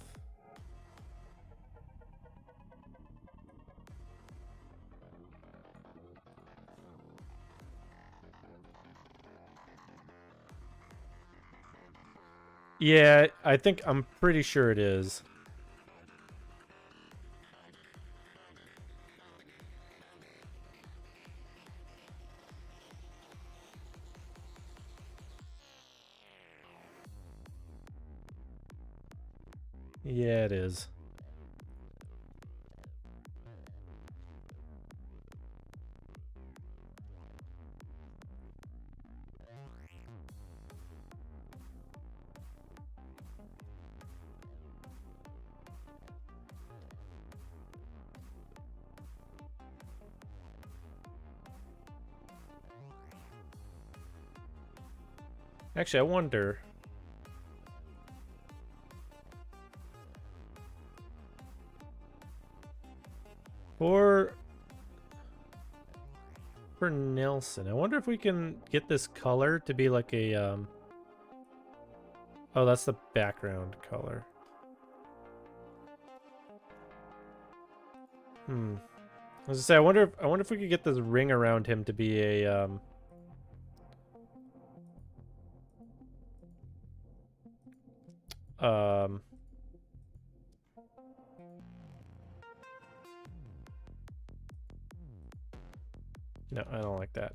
Speaker 2: Yeah, I'm pretty sure it is. Yeah, it is. Actually, I wonder. For Nelson, I wonder if we can get this color to be like a oh, that's the background color. I was gonna say, I wonder if we could get this ring around him to be a no, I don't like that.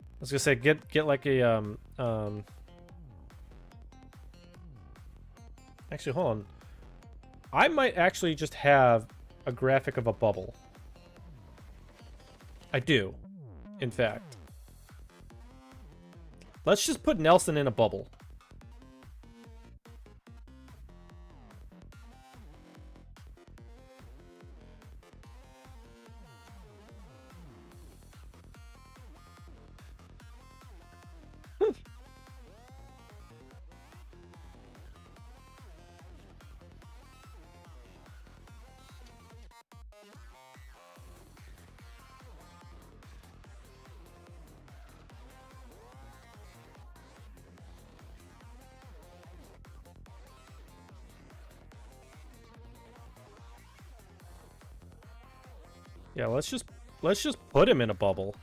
Speaker 2: I was gonna say get like a actually, hold on. I might actually just have a graphic of a bubble. I do, in fact. Let's just put Nelson in a bubble. Yeah, let's just put him in a bubble.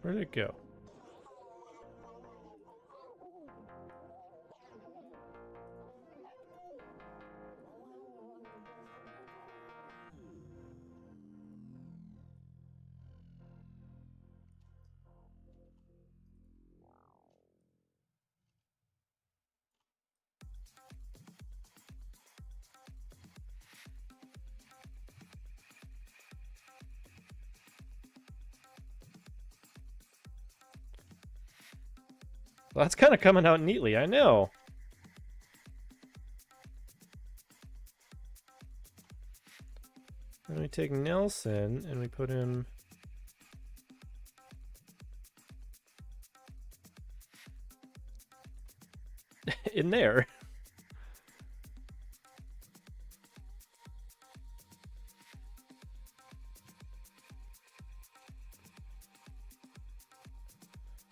Speaker 2: Where'd it go? Well, that's kind of coming out neatly, I know. Then we take Nelson and we put him in there.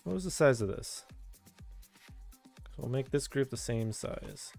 Speaker 2: What was the size of this? So we'll make this group the same size.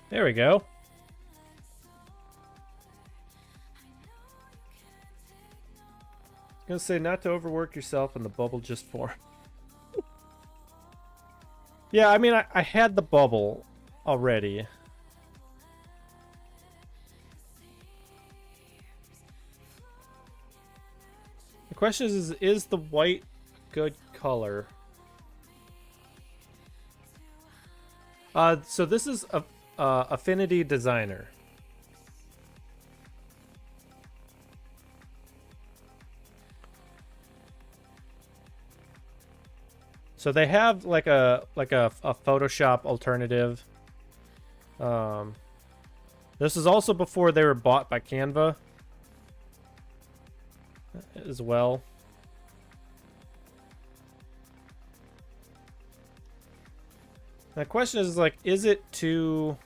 Speaker 2: There we go. I was gonna say not to overwork yourself and the bubble just formed. Yeah, I mean, I had the bubble already. The question is the white good color? So this is a Affinity Designer. So they have like a Photoshop alternative. This is also before they were bought by Canva as well. The question is like, is it too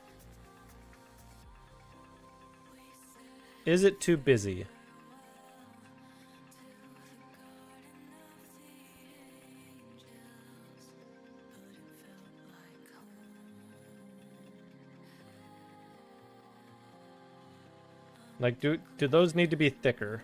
Speaker 2: busy? Like, do those need to be thicker?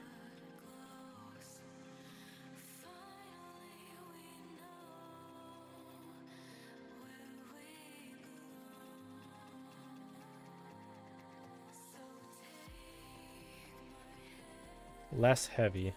Speaker 2: Less heavy.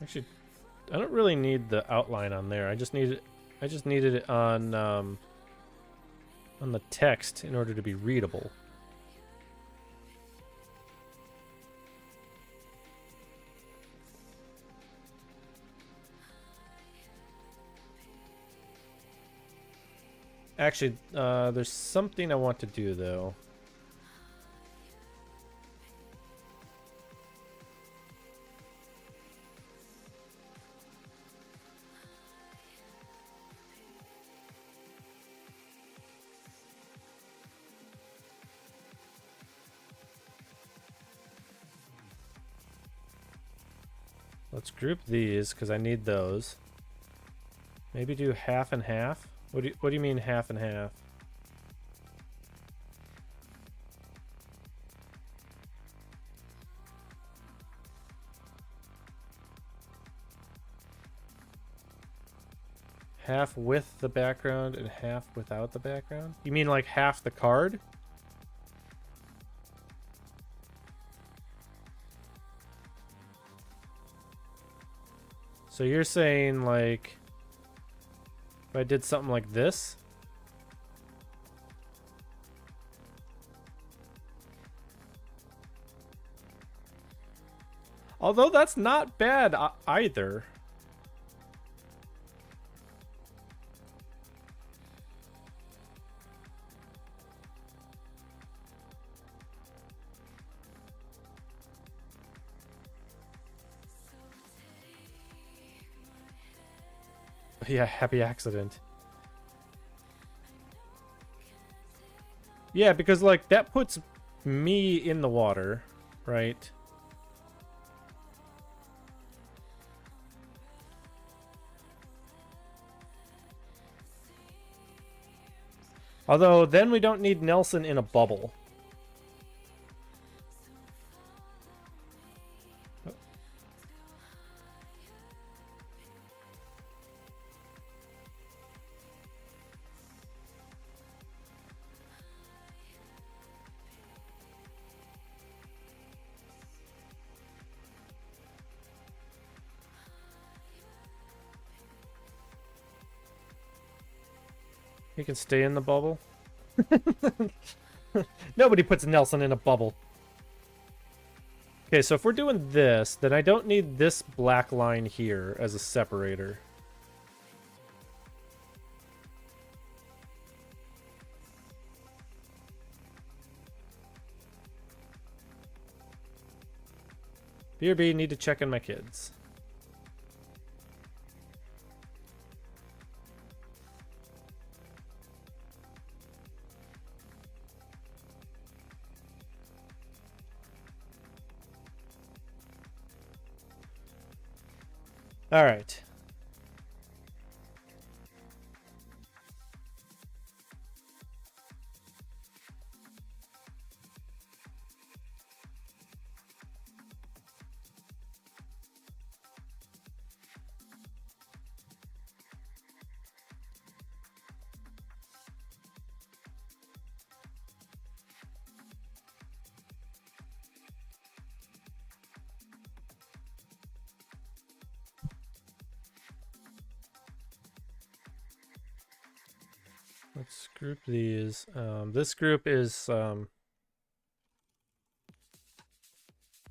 Speaker 2: Actually, I don't really need the outline on there. I just needed it on the text in order to be readable. Actually, there's something I want to do though. Let's group these because I need those. Maybe do half and half. What do you mean half and half? Half with the background and half without the background? You mean like half the card? So you're saying like if I did something like this? Although that's not bad either. Yeah, happy accident. Yeah, because like that puts me in the water, right? Although then we don't need Nelson in a bubble. He can stay in the bubble. Nobody puts Nelson in a bubble. Okay, so if we're doing this, then I don't need this black line here as a separator. BRB, need to check in my kids. All right. Let's group these. This group is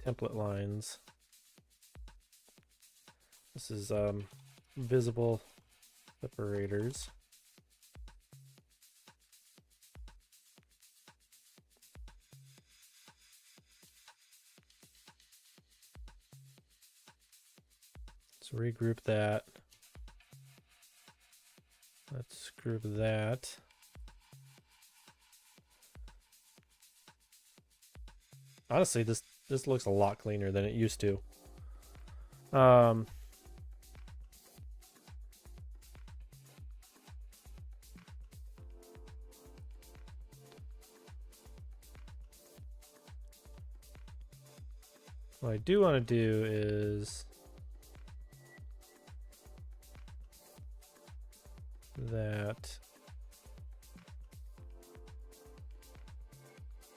Speaker 2: template lines. This is visible separators. Let's regroup that. Let's group that. Honestly, this looks a lot cleaner than it used to. What I do want to do is that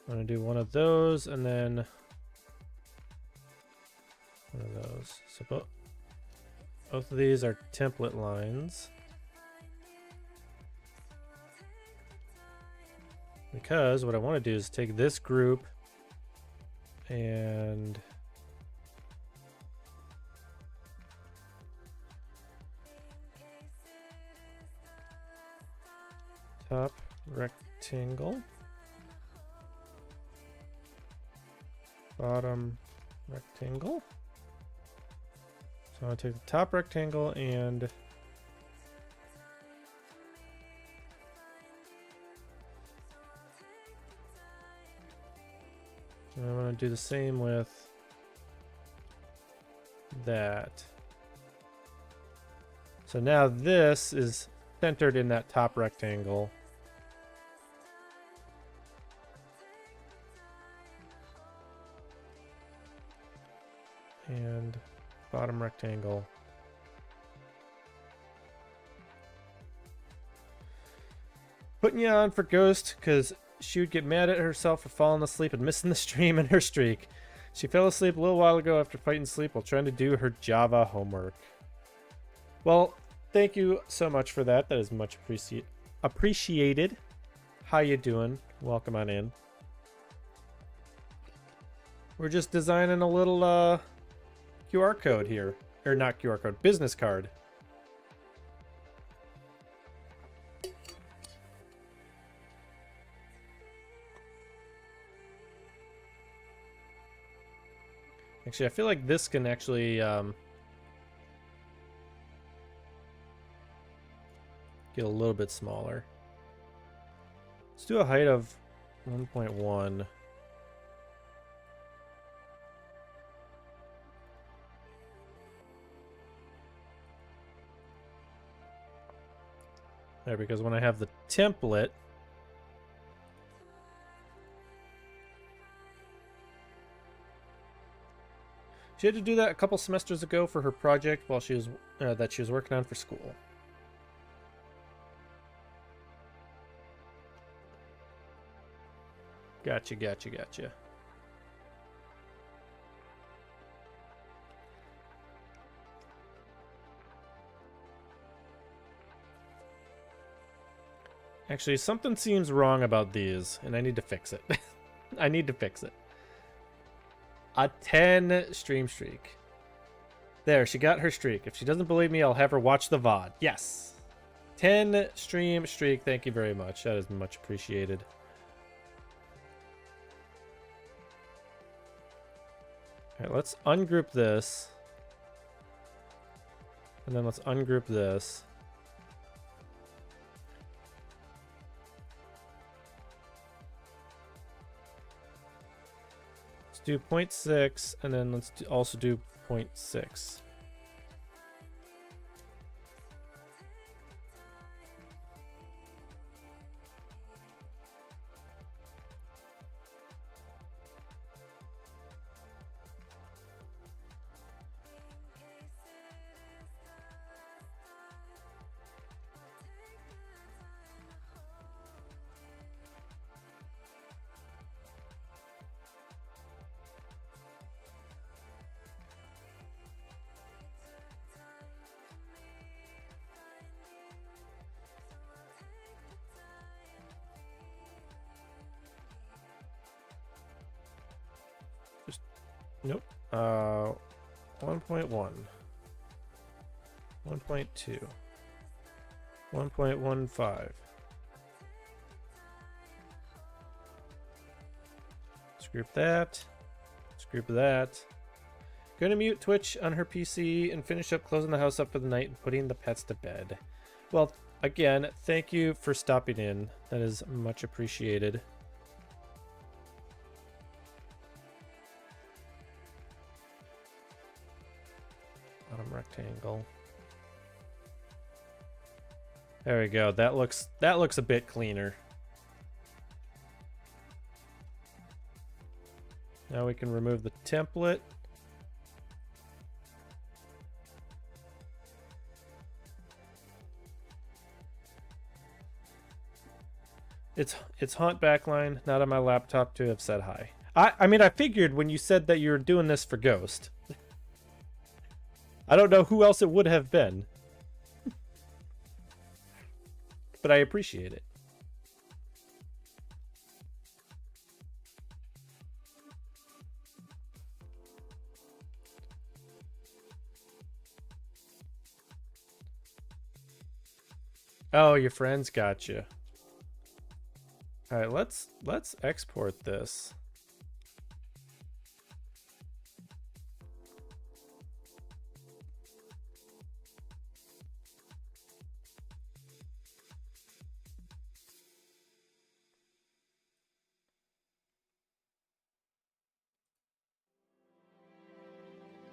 Speaker 2: I'm going to do one of those and then one of those. So both of these are template lines. Because what I want to do is take this group and top rectangle, bottom rectangle. So I'm going to take the top rectangle and I'm going to do the same with that. So now this is centered in that top rectangle. And bottom rectangle. Putting you on for Ghost because she would get mad at herself for falling asleep and missing the stream and her streak. She fell asleep a little while ago after fighting sleep while trying to do her Java homework. Well, thank you so much for that. That is much appreciated. How you doing? Welcome on in. We're just designing a little QR code here. Or not QR code, business card. Actually, I feel like this can actually get a little bit smaller. Let's do a height of 1.1. There, because when I have the template, she had to do that a couple semesters ago for her project while she was that she was working on for school. Gotcha, gotcha, gotcha. Actually, something seems wrong about these, and I need to fix it. I need to fix it. A 10 stream streak. There, she got her streak. If she doesn't believe me, I'll have her watch the VOD. Yes. 10 stream streak. Thank you very much. That is much appreciated. All right, let's ungroup this. And then let's ungroup this. Do 0.6 and then let's also do 0.6. Nope. 1.1. 1.2. 1.15. Let's group that. Let's group that. Gonna mute Twitch on her PC and finish up closing the house up for the night and putting the pets to bed. Well, again, thank you for stopping in. That is much appreciated. Bottom rectangle. There we go. That looks a bit cleaner. Now we can remove the template. It's haunt backline, not on my laptop to have said hi. I mean, I figured when you said that you were doing this for Ghost. I don't know who else it would have been. But I appreciate it. Oh, your friends got you. All right, let's export this.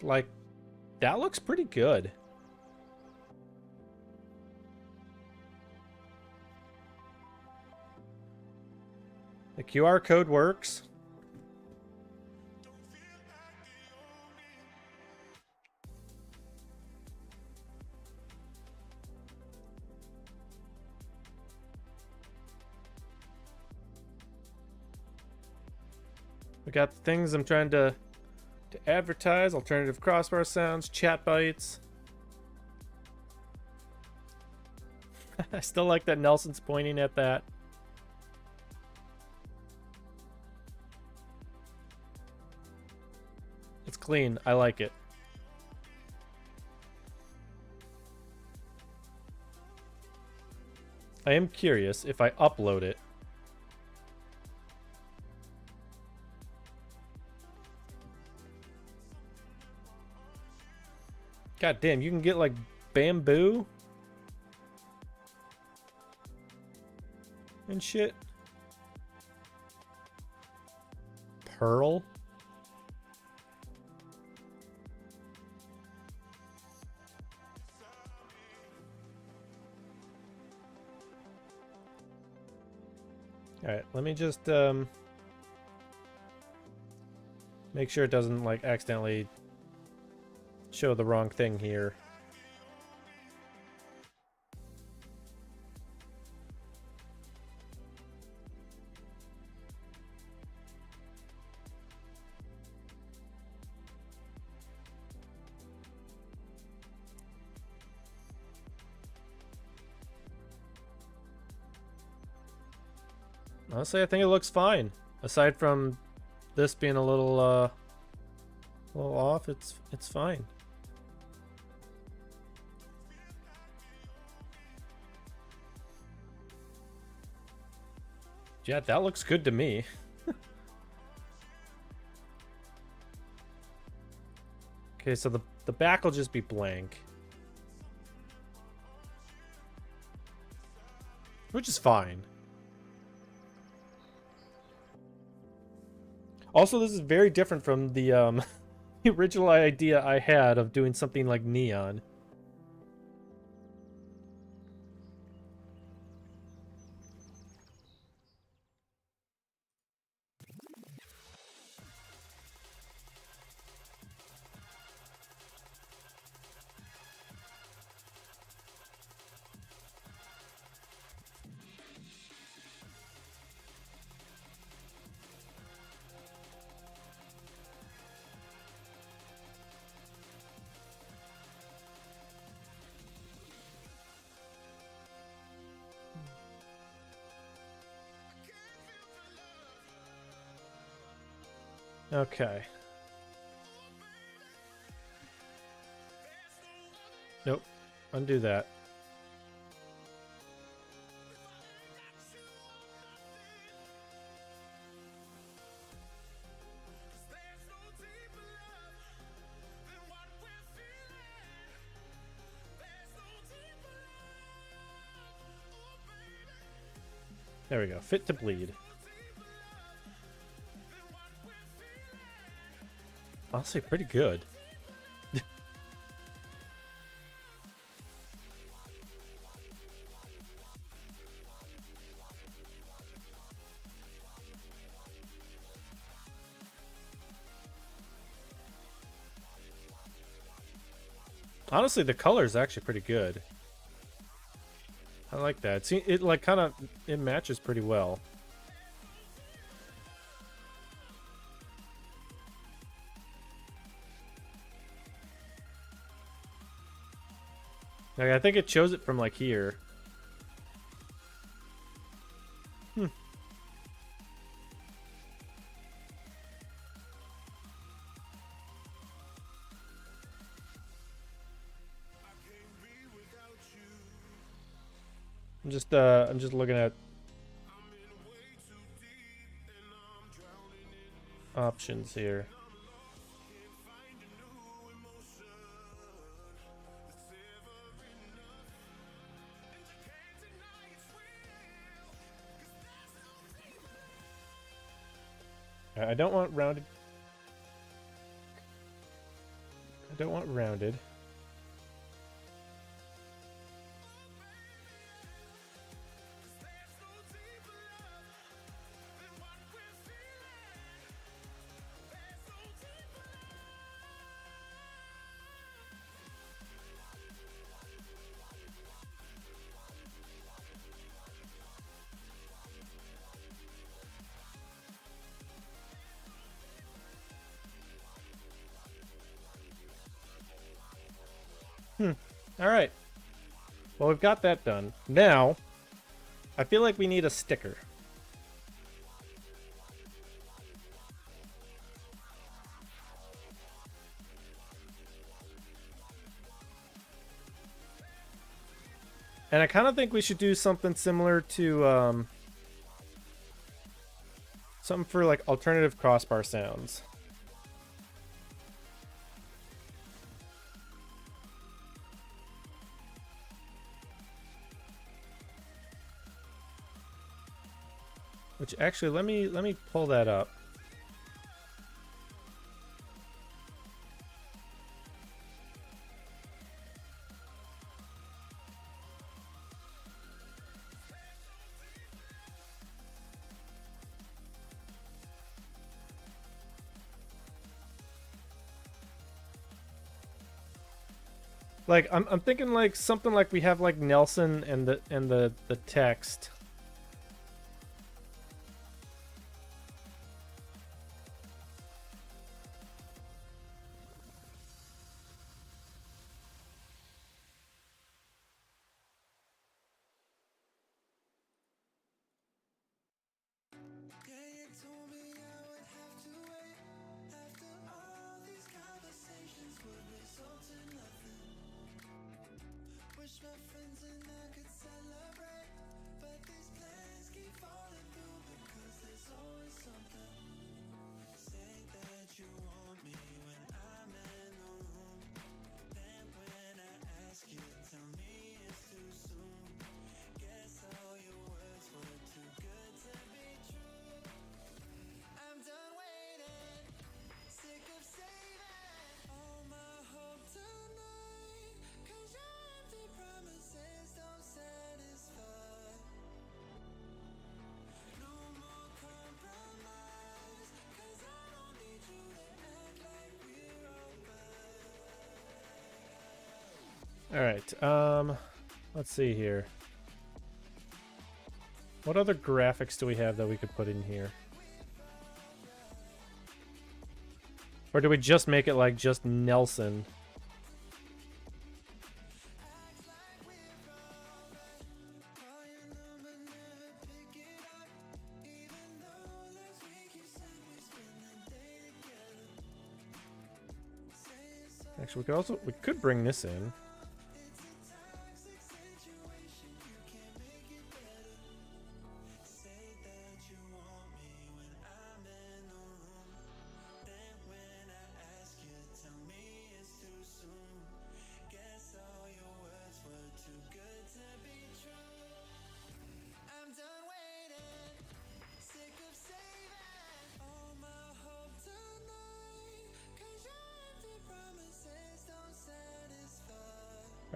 Speaker 2: Like, that looks pretty good. The QR code works. We got the things I'm trying to advertise, alternative crossbar sounds, chat bites. I still like that Nelson's pointing at that. It's clean. I like it. I am curious if I upload it. God damn, you can get like bamboo and shit. Pearl. Alright, let me just make sure it doesn't like accidentally show the wrong thing here. Honestly, I think it looks fine. Aside from this being a little off, it's fine. Yeah, that looks good to me. Okay, so the back will just be blank. Which is fine. Also, this is very different from the the original idea I had of doing something like neon. Okay. Nope. Undo that. There we go. Fit to bleed. Honestly, pretty good. Honestly, the color is actually pretty good. I like that. See, it like kind of it matches pretty well. Like, I think it shows it from like here. I'm just looking at options here. I don't want rounded. I don't want rounded. All right. Well, we've got that done. Now, I feel like we need a sticker. And I kind of think we should do something similar to something for like alternative crossbar sounds. Which actually, let me pull that up. Like I'm thinking like something like we have like Nelson and the text. All right. Let's see here. What other graphics do we have that we could put in here? Or do we just make it like just Nelson? Actually, we could bring this in.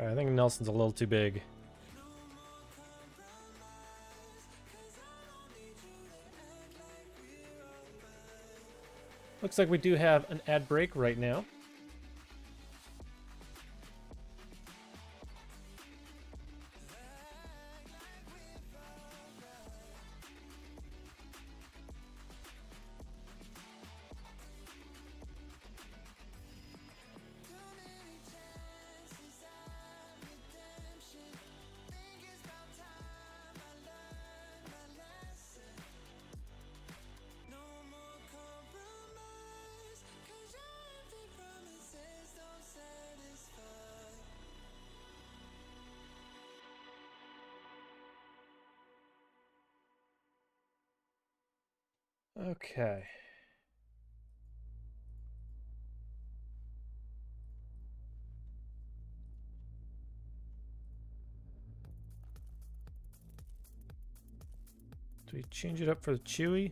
Speaker 2: Alright, I think Nelson's a little too big. Looks like we do have an ad break right now. Okay. Do we change it up for the Chewy?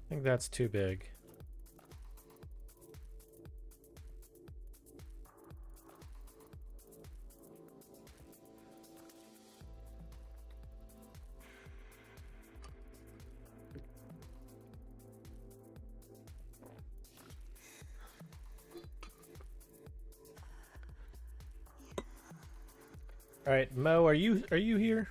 Speaker 2: I think that's too big. All right, Mo, are you here?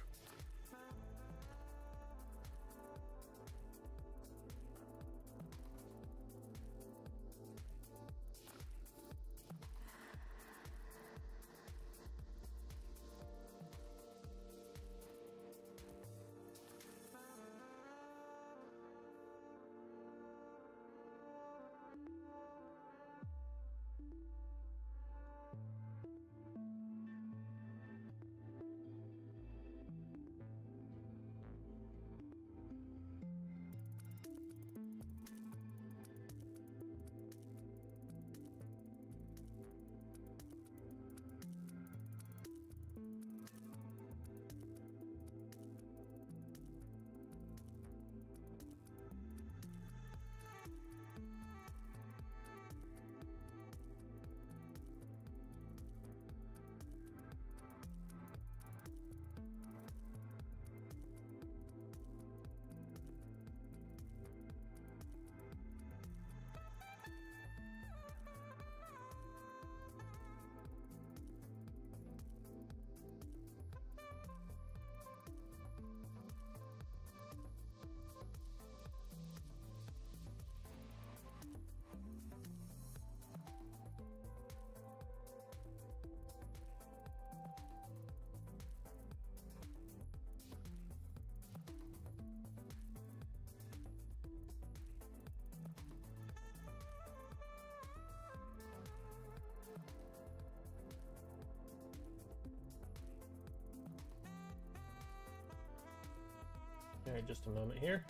Speaker 2: All right, just a moment here.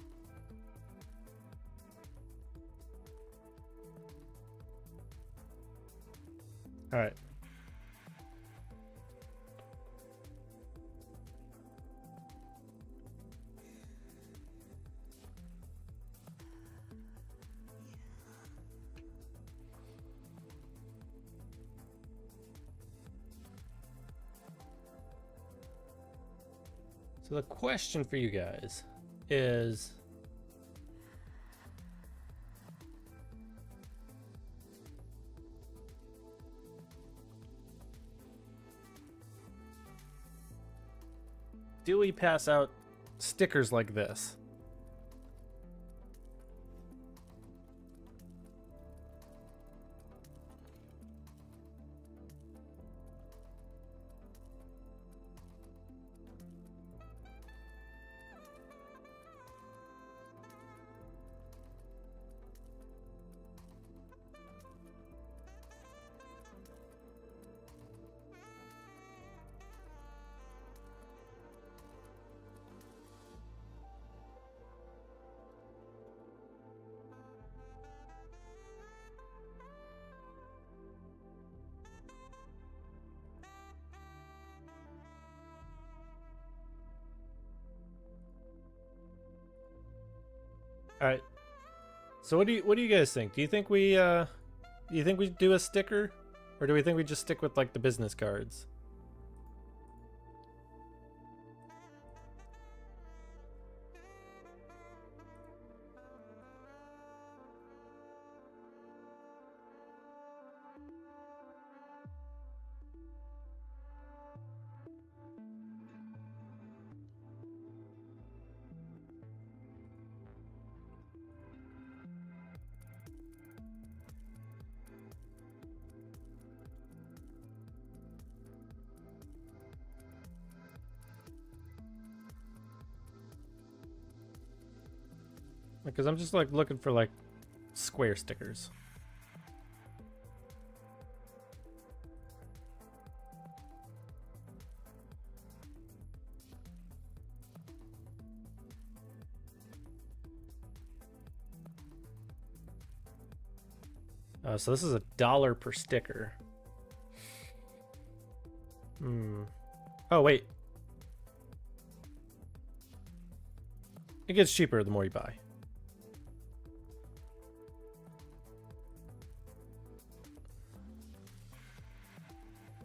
Speaker 2: All right. So the question for you guys is, do we pass out stickers like this? All right. So what do you guys think? Do you think we do a sticker, or do we think we just stick with like the business cards? Because I'm just like looking for like square stickers. So this is $1 per sticker. Oh wait, it gets cheaper the more you buy.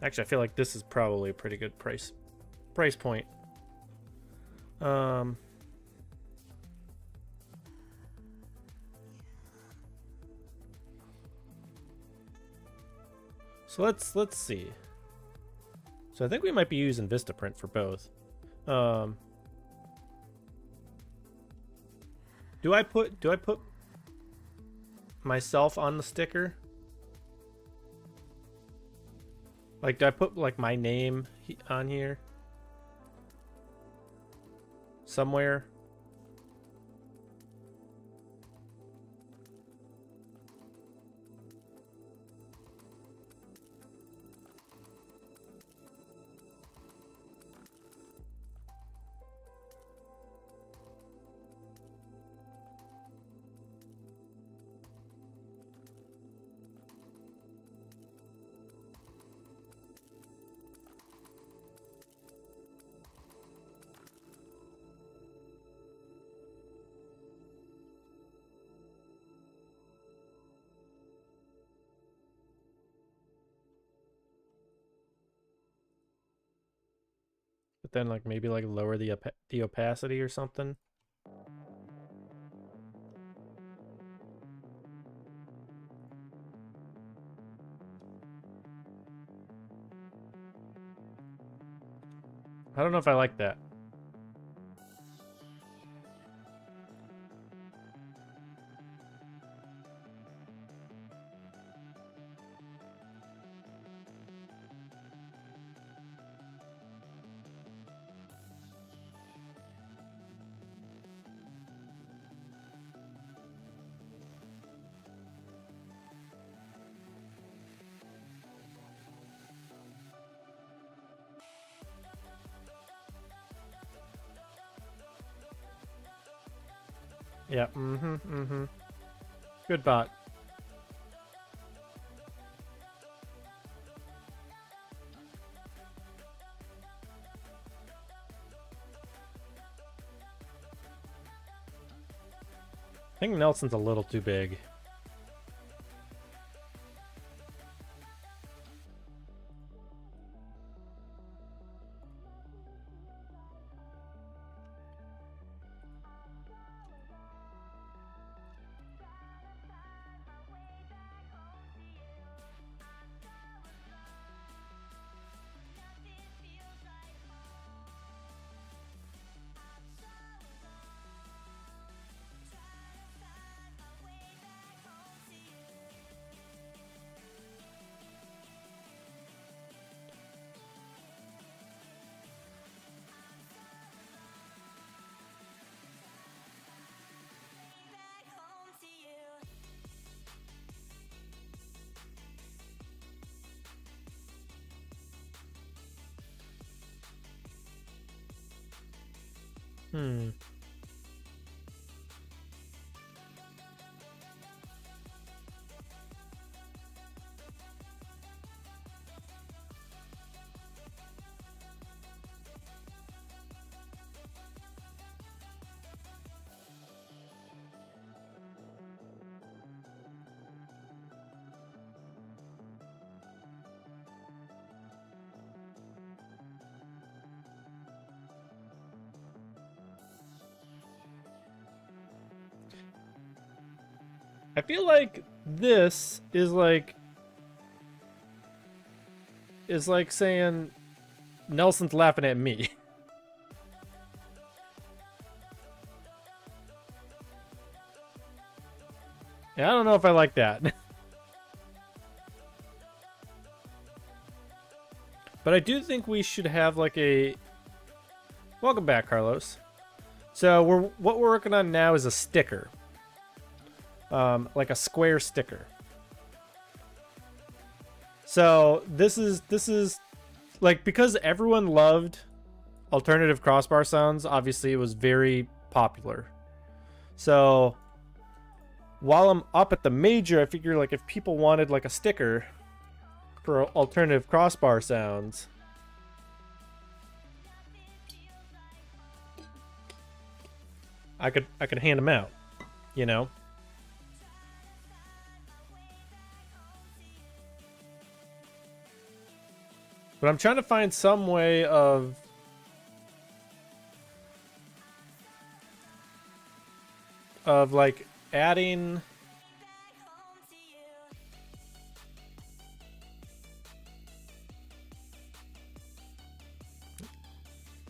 Speaker 2: Actually, I feel like this is probably a pretty good price point. So let's see. So I think we might be using Vistaprint for both. Do I put myself on the sticker? Like, do I put like my name on here somewhere? But then like maybe like lower the opacity or something. I don't know if I like that. Yeah, Good bot. I think Nelson's a little too big. I feel like this is like saying Nelson's laughing at me. Yeah, I don't know if I like that. But I do think we should have like a... Welcome back, Carlos. So what we're working on now is a sticker. Like a square sticker. So this is like, because everyone loved alternative crossbar sounds, obviously it was very popular. So while I'm up at the major, I figure like if people wanted like a sticker for alternative crossbar sounds, I could hand them out, you know. But I'm trying to find some way of like adding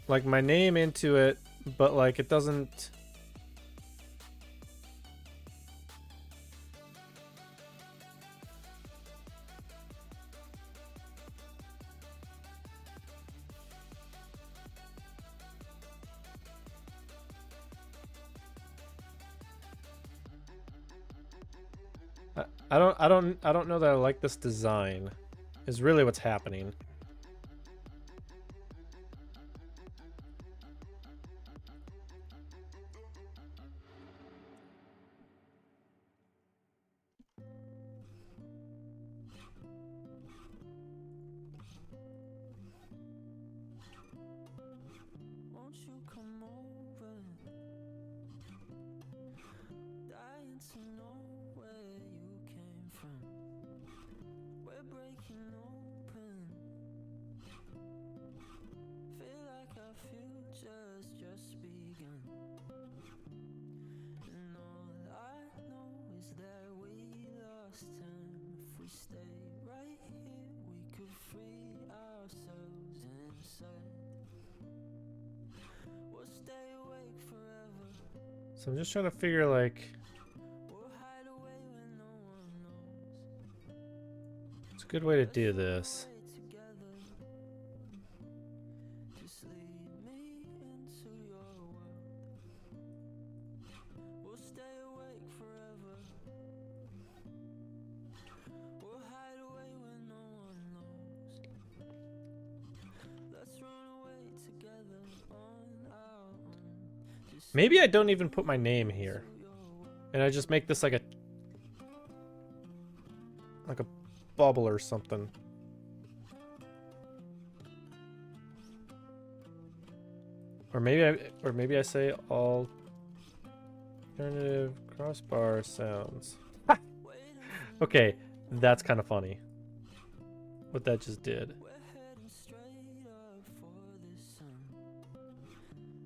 Speaker 2: like my name into it, but like it doesn't. I don't know that I like this design. Is really what's happening.
Speaker 1: Won't you come over? Dying to know where you came from. We're breaking open. Feel like our future's just begun. And all I know is that we lost time. If we stay right here, we could free ourselves inside. We'll stay awake forever.
Speaker 2: So I'm just trying to figure like
Speaker 1: We'll hide away when no one knows.
Speaker 2: it's a good way to do this.
Speaker 1: Stay together. Just lead me into your world. We'll stay awake forever. We'll hide away when no one knows. Let's run away together on our own. Just
Speaker 2: Maybe I don't even put my name here, and I just make this like a bubble or something. Or maybe I say alternative crossbar sounds. Okay, that's kind of funny. What that just did.
Speaker 1: we're heading straight up for the sun.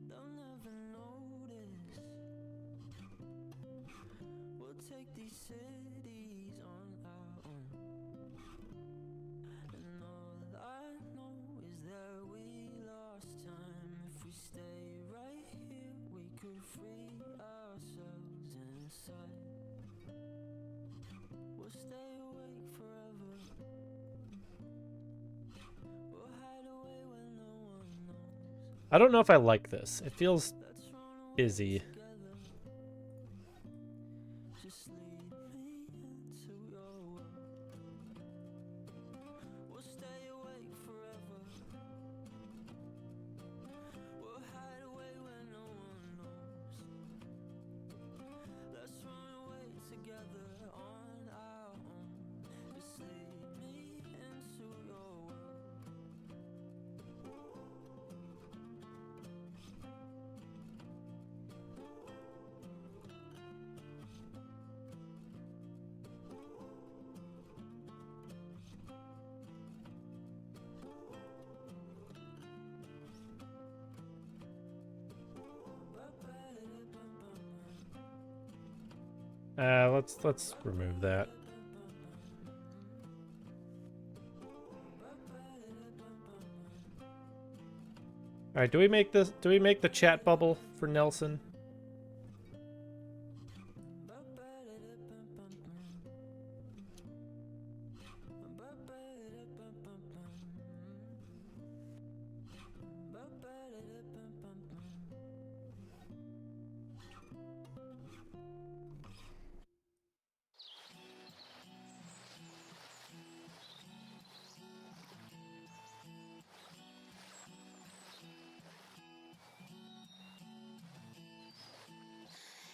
Speaker 1: They'll never notice. We'll take these cities on our own. And all I know is that we lost time. If we stay right here, we could free ourselves inside. We'll stay awake forever. We'll hide away when no one knows.
Speaker 2: I don't know if I like this. It feels
Speaker 1: Let's run away
Speaker 2: busy.
Speaker 1: together. Just lead me into your world. We'll stay awake forever. We'll hide away when no one knows. Let's run away together on our own. Just lead me into your world.
Speaker 2: Let's remove that. All right, do we make this? Do we make the chat bubble for Nelson?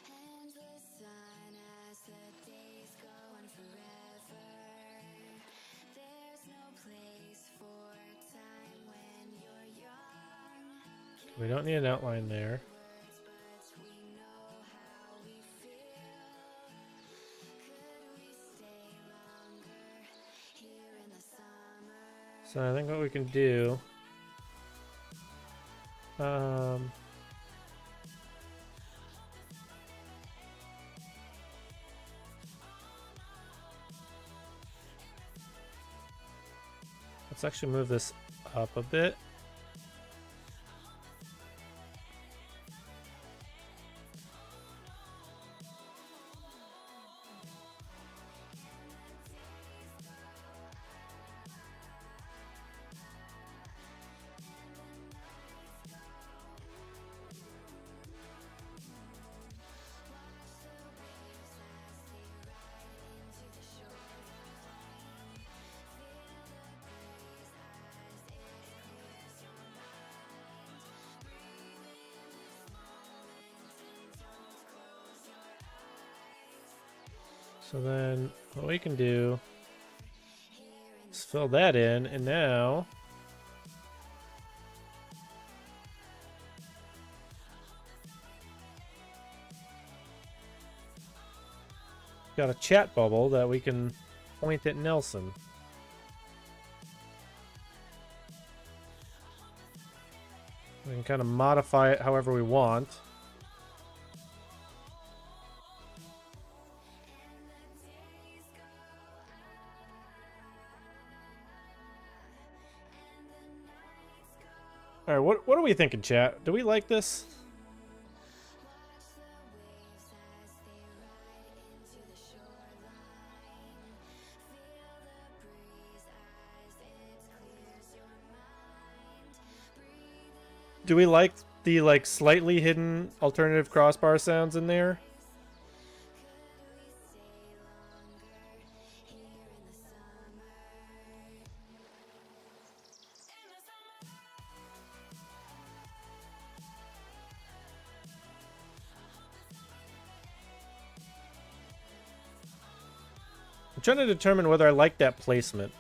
Speaker 1: Endless sun as the days go on forever. There's no place for time when you're young.
Speaker 2: We don't need an outline there.
Speaker 1: Words, but we know how we feel. Could we stay longer here in the summer?
Speaker 2: So I think what we can do. Let's actually move this up a bit. So then what we can do is fill that in, and now got a chat bubble that we can point at Nelson. We can kind of modify it however we want. All right, what are we thinking, chat? Do we like this? Do we like the slightly hidden alternative crossbar sounds in there? I'm trying to determine whether I like that placement.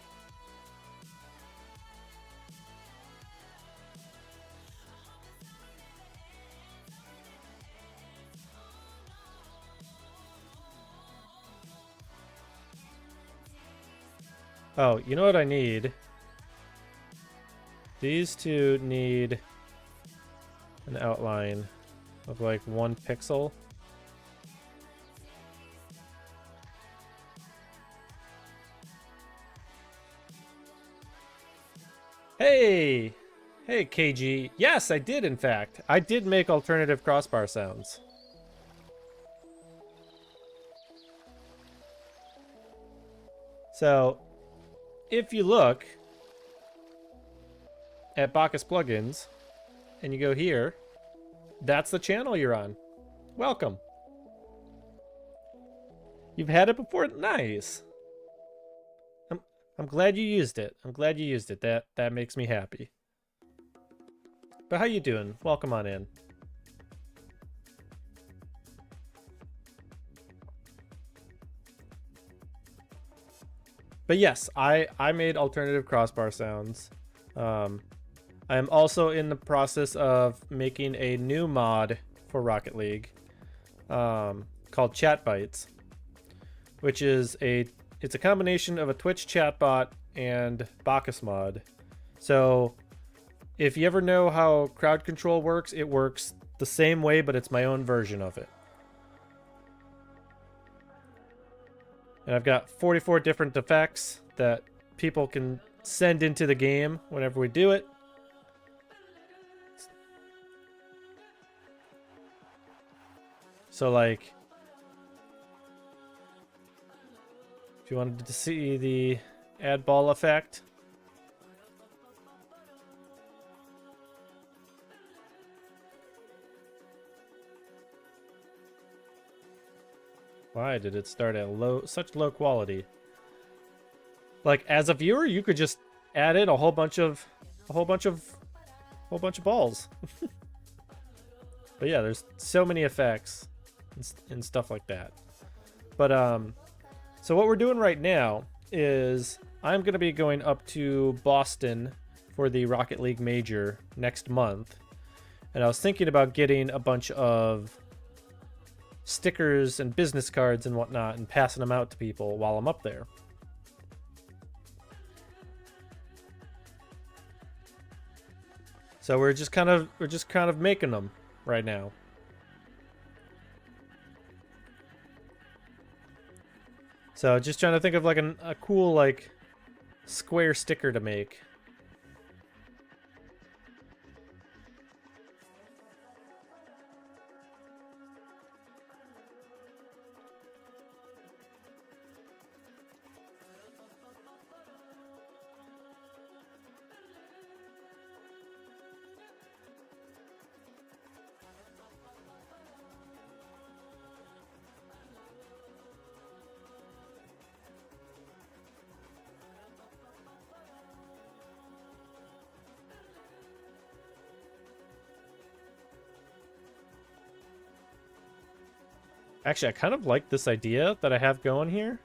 Speaker 2: Oh, you know what I need? These two need an outline of like 1 pixel. Hey! Hey, KG. Yes, I did, in fact. I did make alternative crossbar sounds. So, if you look at Bacchus plugins and you go here, that's the channel you're on. Welcome. You've had it before? Nice. I'm glad you used it. I'm glad you used it. That makes me happy. But how you doing? Welcome on in. But yes, I made alternative crossbar sounds. I am also in the process of making a new mod for Rocket League called Chat Bytes, which is it's a combination of a Twitch chatbot and Bacchus mod. So if you ever know how crowd control works, it works the same way, but it's my own version of it. And I've got 44 different effects that people can send into the game whenever we do it. So like, if you wanted to see the add ball effect, why did it start at such low quality? Like as a viewer, you could just add in a whole bunch of balls. But yeah, there's so many effects and stuff like that. But so what we're doing right now is I'm going to be going up to Boston for the Rocket League Major next month. And I was thinking about getting a bunch of stickers and business cards and whatnot and passing them out to people while I'm up there. So we're just kind of making them right now. So just trying to think of like a cool like square sticker to make. Actually, I kind of like this idea that I have going here.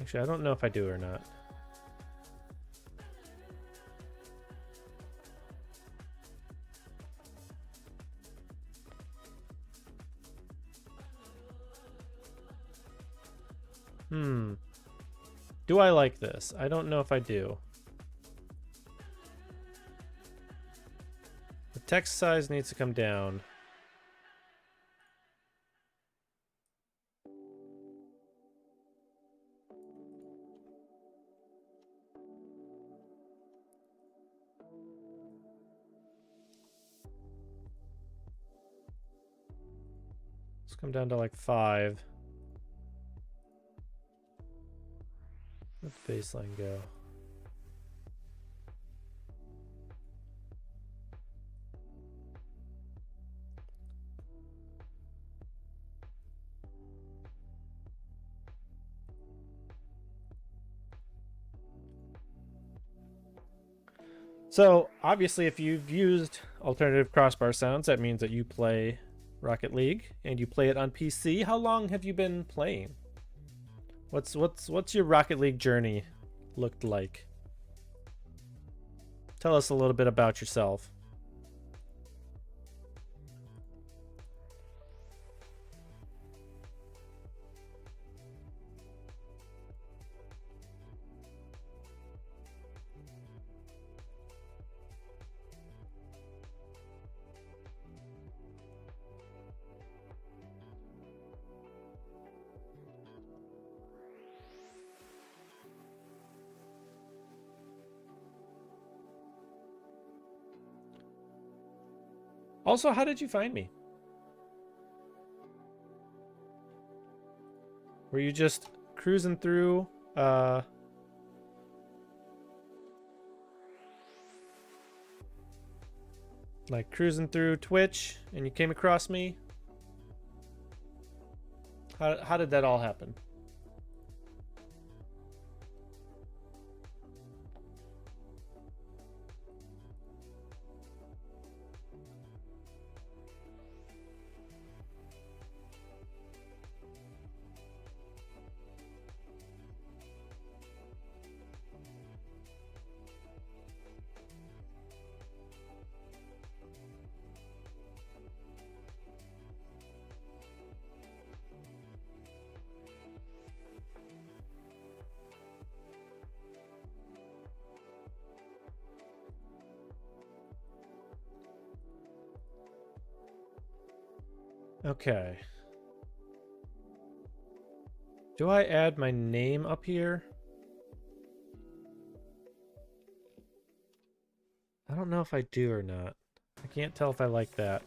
Speaker 2: Actually, I don't know if I do or not. Do I like this? I don't know if I do. The text size needs to come down. Let's come down to like 5. Let the baseline go. So, obviously, if you've used alternative crossbar sounds, that means that you play Rocket League and you play it on PC. How long have you been playing? What's your Rocket League journey looked like? Tell us a little bit about yourself. Also, how did you find me? Were you just cruising through, like cruising through Twitch and you came across me? How did that all happen? Okay. Do I add my name up here? I don't know if I do or not. I can't tell if I like that.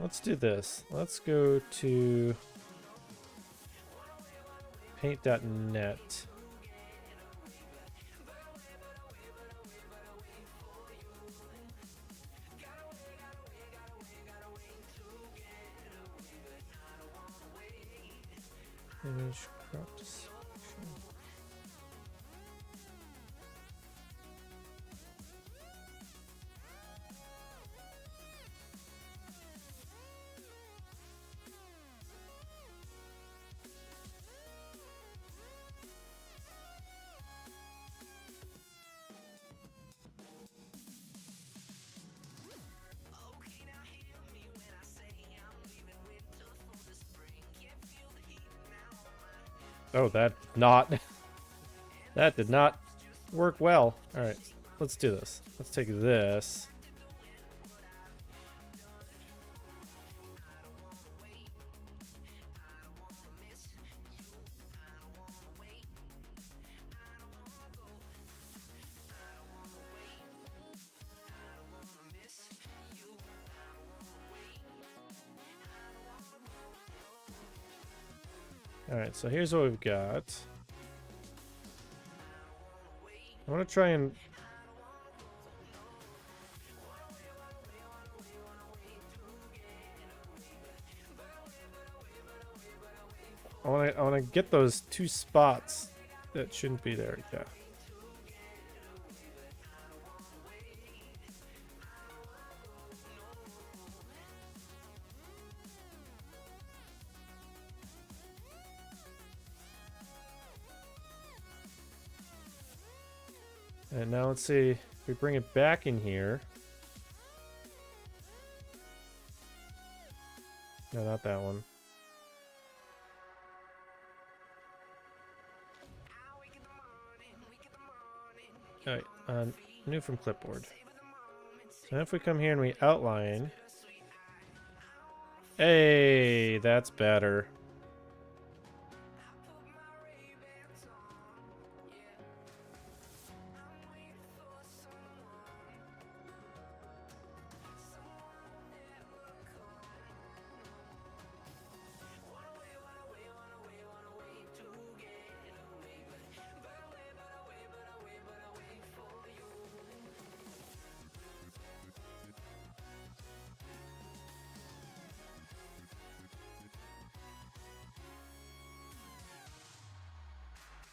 Speaker 2: Let's do this. Let's go to paint.net. Image crop to selection. Oh, that that did not work well. All right, let's do this. Let's take this. All right, so here's what we've got. I want to try and I want to get those two spots that shouldn't be there. Yeah. And now let's see if we bring it back in here. No, not that one. Alright, new from clipboard. So if we come here and we outline. Hey, that's better.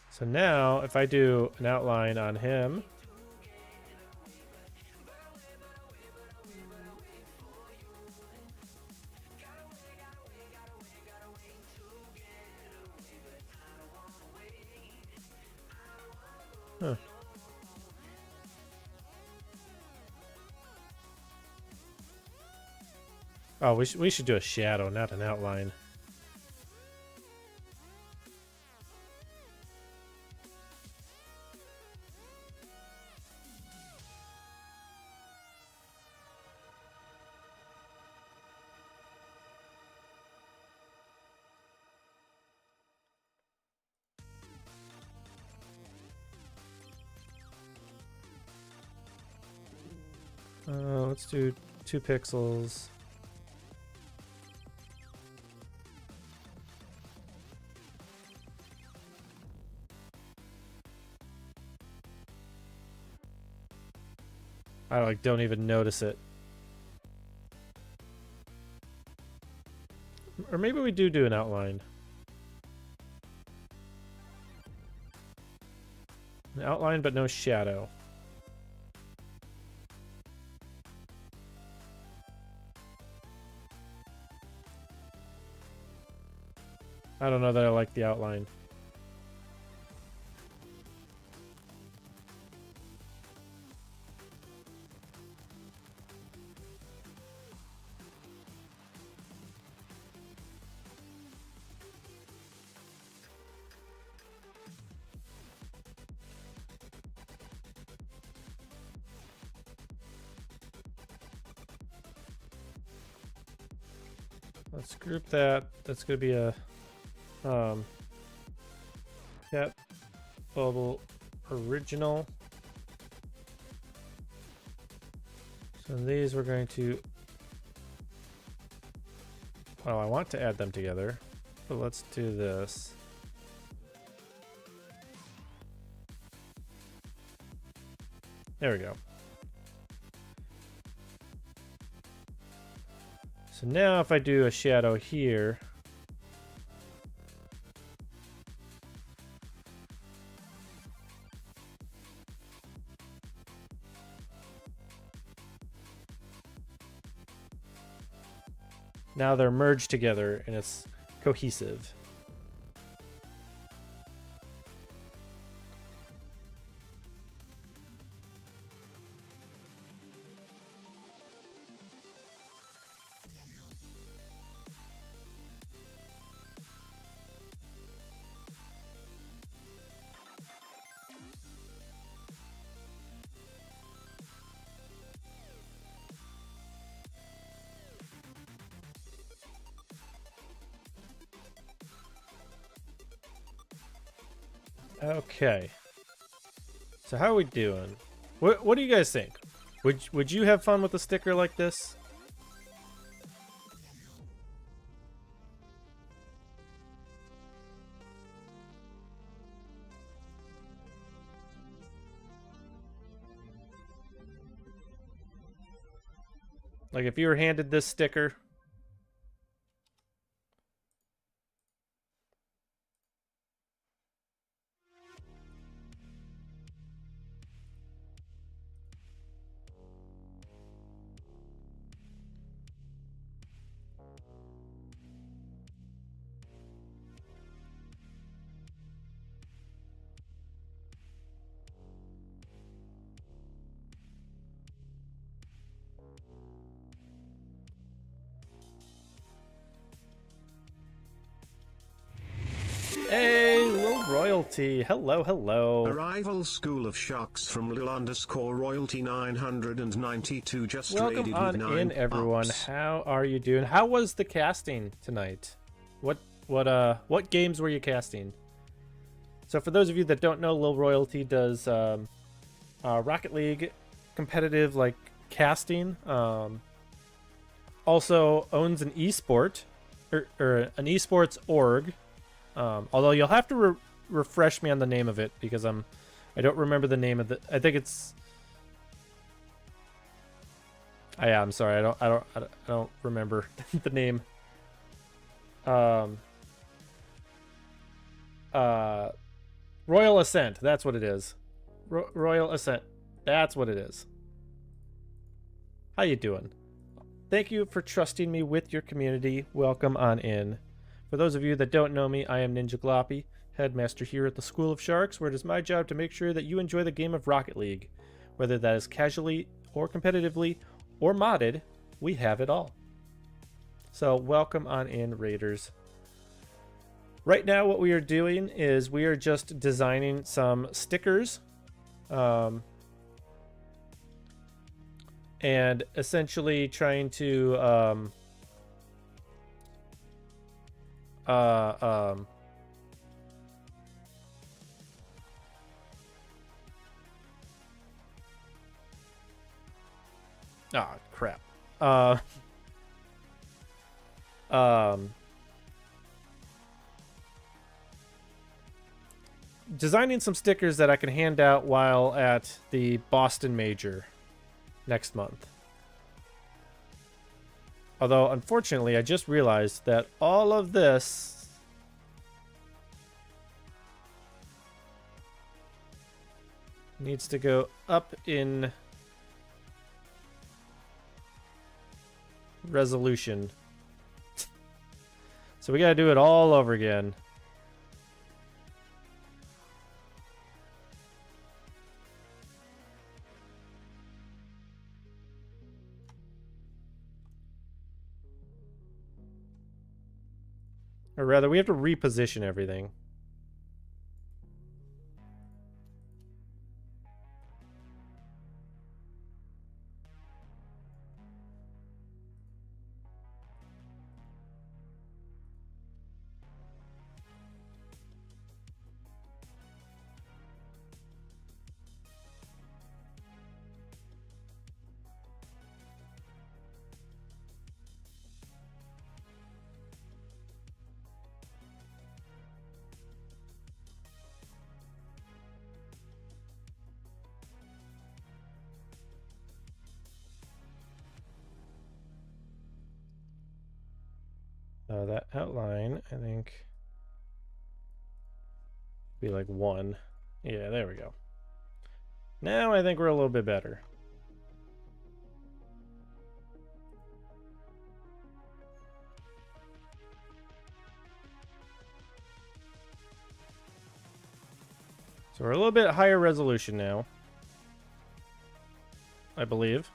Speaker 2: So now, if I do an outline on him, huh. Oh, we should do a shadow, not an outline. Let's do 2 pixels. I don't even notice it. Or maybe we do an outline. An outline but no shadow. I don't know that I like the outline. Let's group that. That's going to be a cat bubble original. So these we're going to, well, I want to add them together, but let's do this. There we go. So now if I do a shadow here, now they're merged together and it's cohesive. Okay. So how are we doing? What do you guys think? Would you have fun with a sticker like this? Like if you were handed this sticker, hey, Lil Royalty, hello, hello.
Speaker 6: Arrival School of Sharks from Lil_Royalty 992 just
Speaker 2: Welcome
Speaker 6: raided
Speaker 2: on
Speaker 6: with 9
Speaker 2: in, everyone.
Speaker 6: ups.
Speaker 2: How are you doing? How was the casting tonight? What games were you casting? So for those of you that don't know, Lil Royalty does Rocket League competitive like casting. Also owns an esport or an esports org. Although you'll have to refresh me on the name of it because I don't remember the name of the. I think it's. Yeah, I'm sorry. I don't remember the name. Royal Ascent. That's what it is. Royal Ascent. That's what it is. How you doing? Thank you for trusting me with your community. Welcome on in. For those of you that don't know me, I am NinjaGloppy, headmaster here at the School of Sharks, where it is my job to make sure that you enjoy the game of Rocket League. Whether that is casually or competitively or modded, we have it all. So welcome on in, Raiders. Right now what we are doing is we are just designing some stickers. And essentially trying to crap. Designing some stickers that I can hand out while at the Boston Major next month. Although, unfortunately, I just realized that all of this needs to go up in resolution. So we gotta do it all over again. Or rather, we have to reposition everything. That outline, I think, be like 1. Yeah, there we go. Now I think we're a little bit better. So we're a little bit higher resolution now, I believe.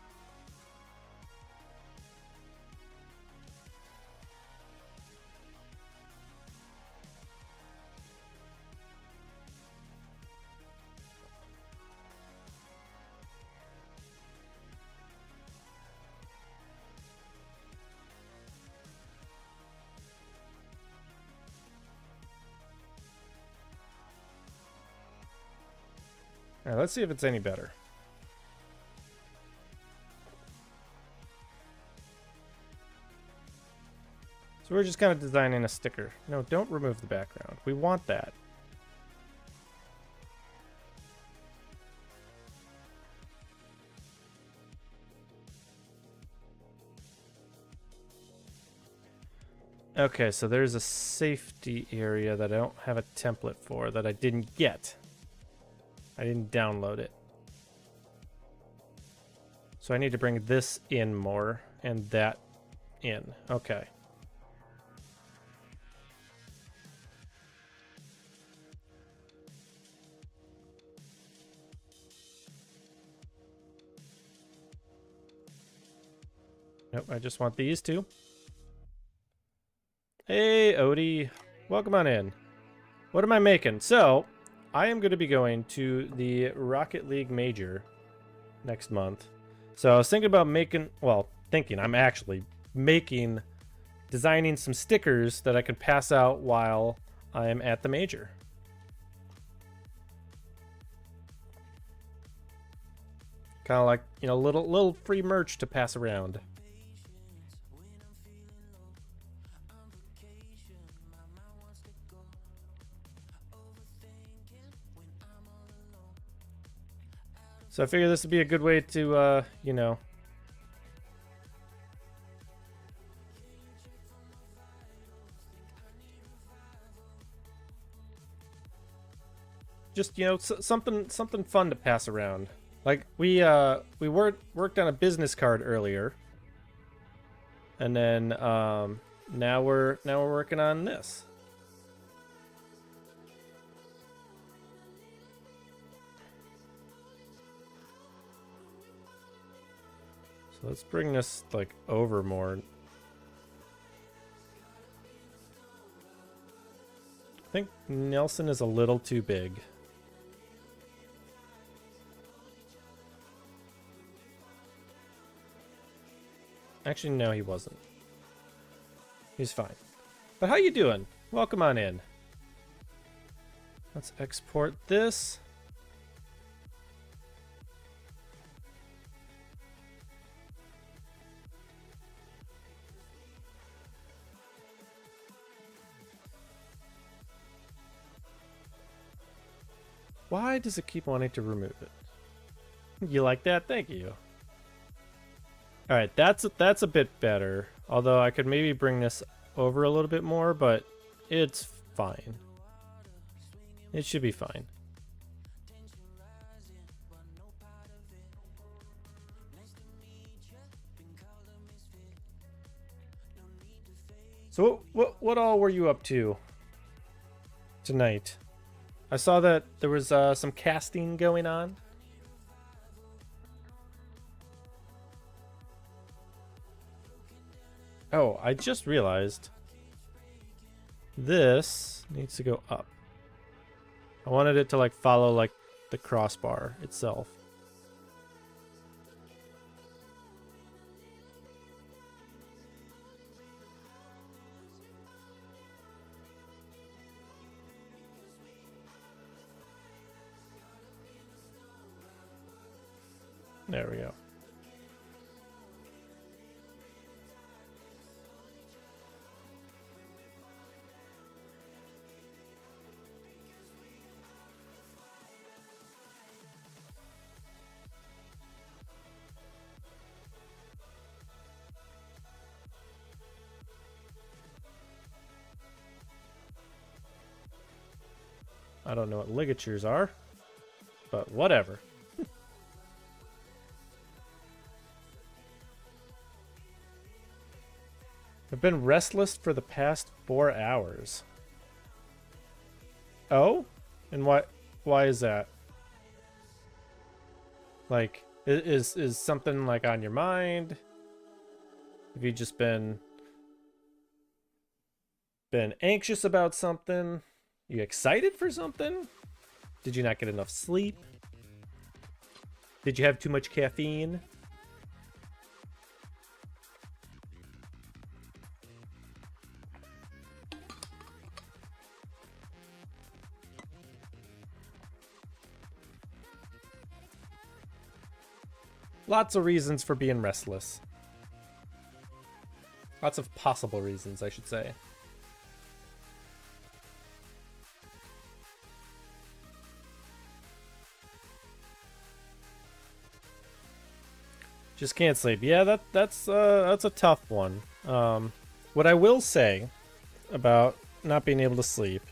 Speaker 2: All right, let's see if it's any better. So we're just kind of designing a sticker. No, don't remove the background. We want that. Okay, so there's a safety area that I don't have a template for that I didn't get. I didn't download it. So I need to bring this in more and that in. Okay. Nope, I just want these two. Hey, Odie. Welcome on in. What am I making? So, I am going to be going to the Rocket League Major next month. So I was thinking about I'm actually designing some stickers that I can pass out while I'm at the Major. Kind of like, little free merch to pass around. So I figure this would be a good way to, just, something fun to pass around. Like we worked on a business card earlier, and then now we're working on this. So let's bring this like over more. I think Nelson is a little too big. Actually, no, he wasn't. He's fine. But how you doing? Welcome on in. Let's export this. Why does it keep wanting to remove it? You like that? Thank you. All right, that's a bit better. Although I could maybe bring this over a little bit more, but it's fine. It should be fine. So what all were you up to tonight? I saw that there was some casting going on. Oh, I just realized this needs to go up. I wanted it to like follow like the crossbar itself. There we go. I don't know what ligatures are, but whatever. I've been restless for the past 4 hours. Oh? And why is that? Like, is something like on your mind? Have you just been anxious about something? You excited for something? Did you not get enough sleep? Did you have too much caffeine? Lots of reasons for being restless. Lots of possible reasons, I should say. Just can't sleep. Yeah, that's a tough one. What I will say about not being able to sleep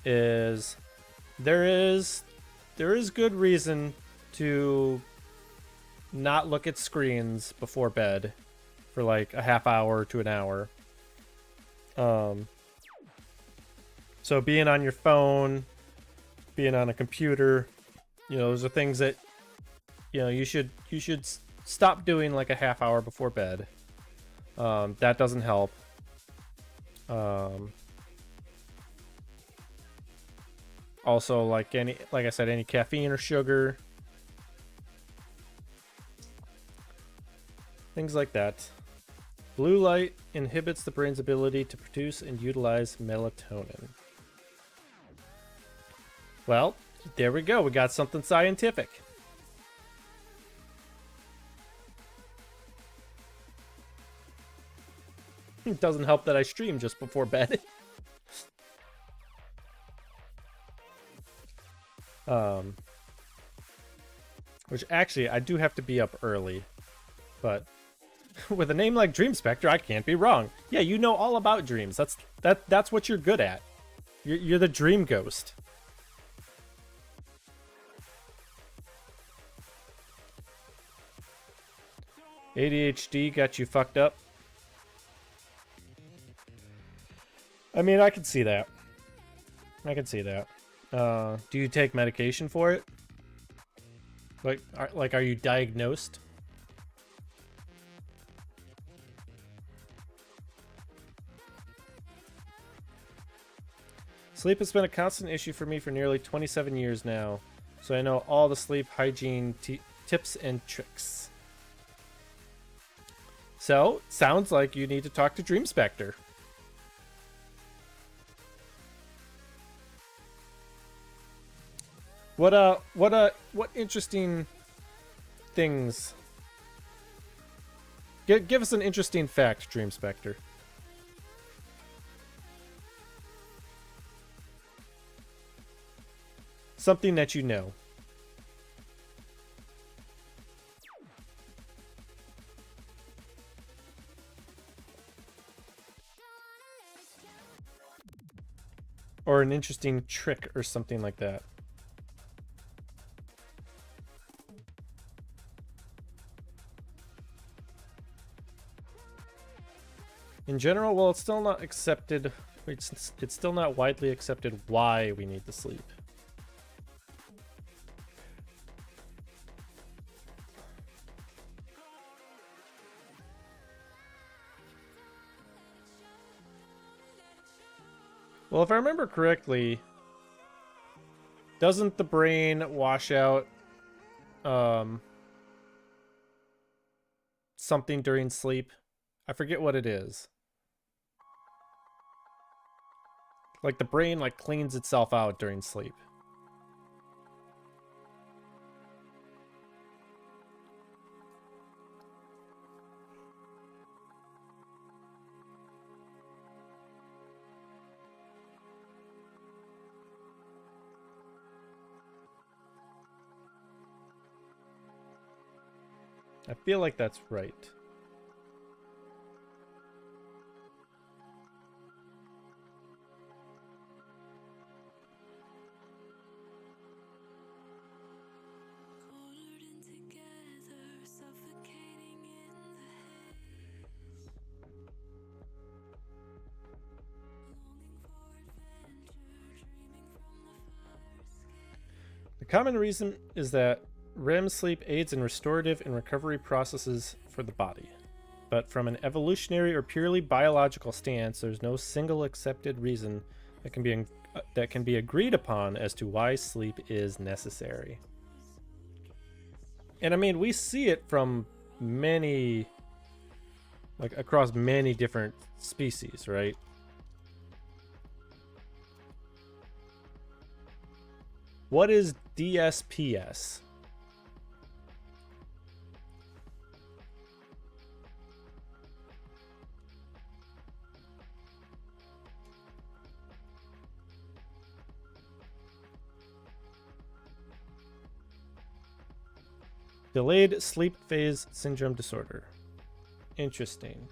Speaker 2: is there is good reason to not look at screens before bed for like a half hour to an hour. So being on your phone, being on a computer, those are things that you should stop doing like a half hour before bed. That doesn't help. Also, like I said, any caffeine or sugar, things like that. Blue light inhibits the brain's ability to produce and utilize melatonin. Well, there we go. We got something scientific. It doesn't help that I stream just before bed. Which actually, I do have to be up early. But with a name like Dream Spectre, I can't be wrong. Yeah, you know all about dreams. That's what you're good at. You're the dream ghost. ADHD got you fucked up. I mean, I can see that. I can see that. Do you take medication for it? Are you diagnosed? Sleep has been a constant issue for me for nearly 27 years now, so I know all the sleep hygiene tips and tricks. So, sounds like you need to talk to Dream Spectre. What interesting things? Give us an interesting fact, Dream Spectre. Something that you know. Or an interesting trick or something like that. In general, well, it's still not accepted. It's still not widely accepted why we need to sleep. Well, if I remember correctly, doesn't the brain wash out something during sleep? I forget what it is. Like the brain like cleans itself out during sleep. I feel like that's right. The common reason is that REM sleep aids in restorative and recovery processes for the body. But from an evolutionary or purely biological stance, there's no single accepted reason that can be agreed upon as to why sleep is necessary. And I mean, we see it from many, like across many different species, right? What is DSPS? Delayed sleep phase syndrome disorder. Interesting.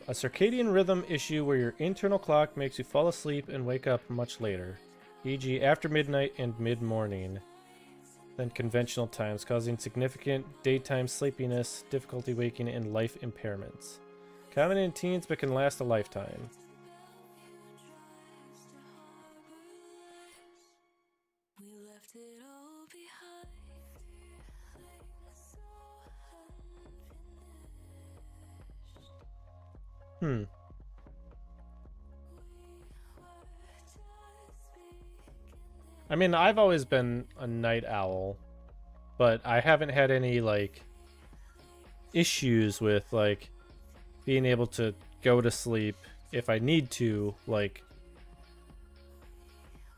Speaker 2: A circadian rhythm issue where your internal clock makes you fall asleep and wake up much later, e.g. after midnight and mid-morning than conventional times, causing significant daytime sleepiness, difficulty waking, and life impairments. Common in teens but can last a lifetime. I mean, I've always been a night owl, but I haven't had any, like, issues with, like, being able to go to sleep if I need to, like,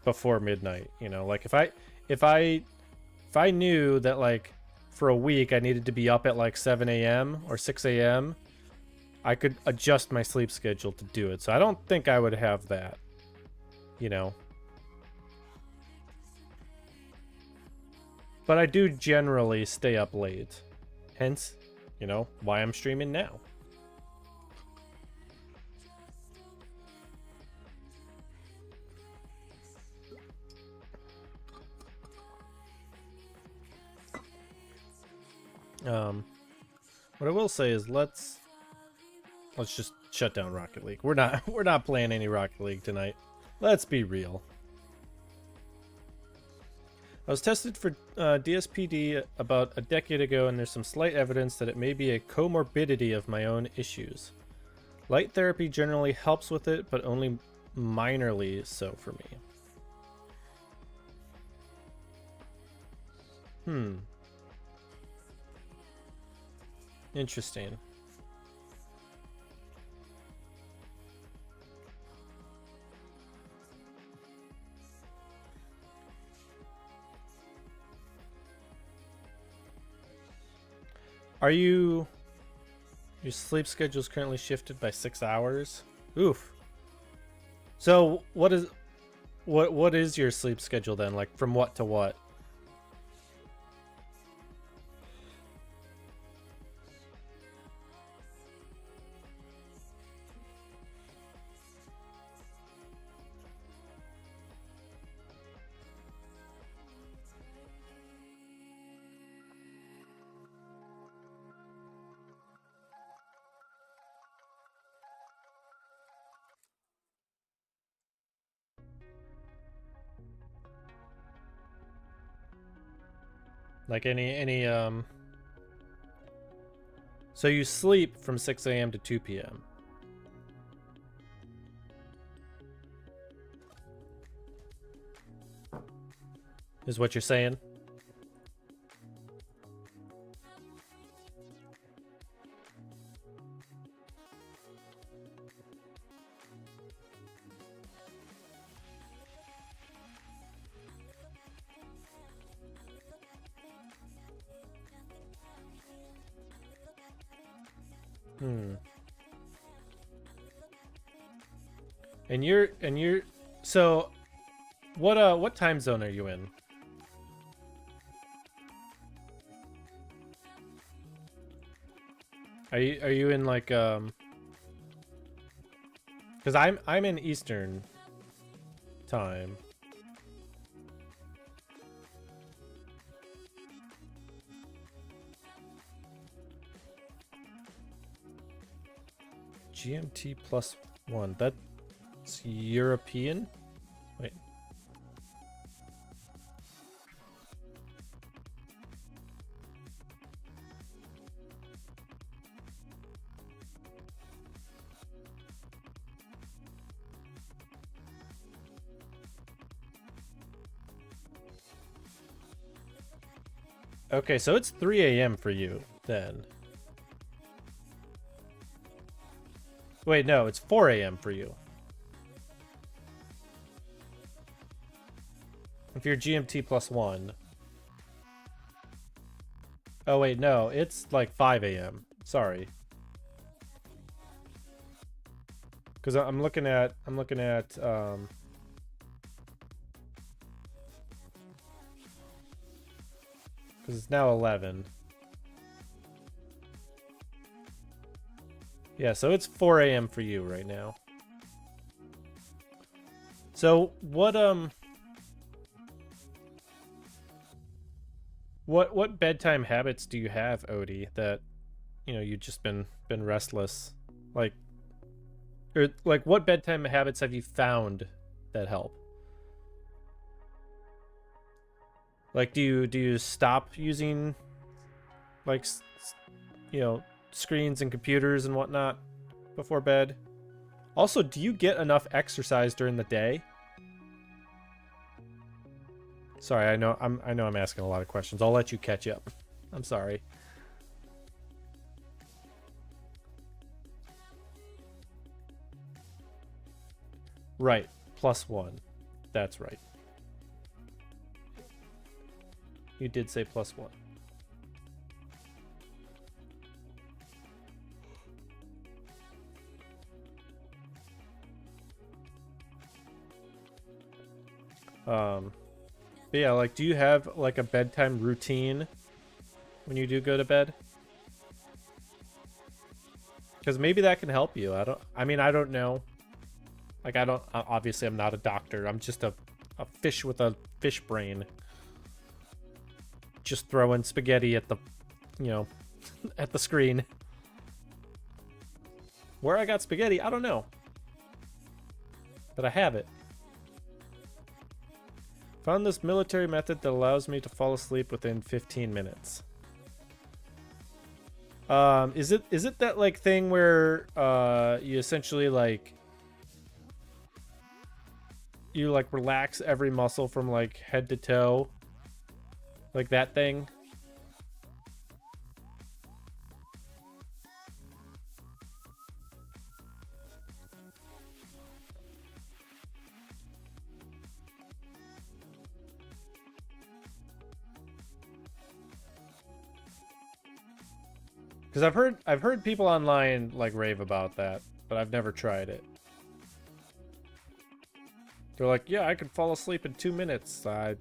Speaker 2: before midnight, you know? Like, if I knew that, like, for a week I needed to be up at, like, 7 a.m. or 6 a.m., I could adjust my sleep schedule to do it. So I don't think I would have that, you know? But I do generally stay up late. Hence, you know, why I'm streaming now. What I will say is let's just shut down Rocket League. We're not playing any Rocket League tonight. Let's be real. I was tested for DSPD about a decade ago, and there's some slight evidence that it may be a comorbidity of my own issues. Light therapy generally helps with it, but only minorly so for me. Interesting. Your sleep schedule is currently shifted by 6 hours? Oof. So what is your sleep schedule then? Like from what to what? Like any so you sleep from 6 a.m. to 2 p.m. Is what you're saying? And you're so what time zone are you in? Are you in like cuz I'm in Eastern time. GMT +1. That's European? Wait. Okay, so it's 3 a.m. for you then. Wait, no, it's 4 a.m. for you. If you're GMT +1. Oh wait, no, it's like 5 a.m. Sorry. Cuz I'm looking at cuz it's now 11. Yeah, so it's 4 a.m. for you right now. So what bedtime habits do you have, Odie, that you've just been restless? Like or like what bedtime habits have you found that help? Like do you stop using like screens and computers and whatnot before bed? Also, do you get enough exercise during the day? Sorry, I know I'm asking a lot of questions. I'll let you catch up. I'm sorry. Right, +1. That's right. You did say +1. But yeah, like, do you have like a bedtime routine when you do go to bed? Because maybe that can help you. I mean, I don't know. Like, obviously I'm not a doctor. I'm just a fish with a fish brain. Just throwing spaghetti at the, at the screen. Where I got spaghetti, I don't know. But I have it. Found this military method that allows me to fall asleep within 15 minutes. Is it that like thing where you essentially like you like relax every muscle from like head to toe? Like that thing? Because I've heard people online like rave about that, but I've never tried it. They're like, yeah, I could fall asleep in 2 minutes. I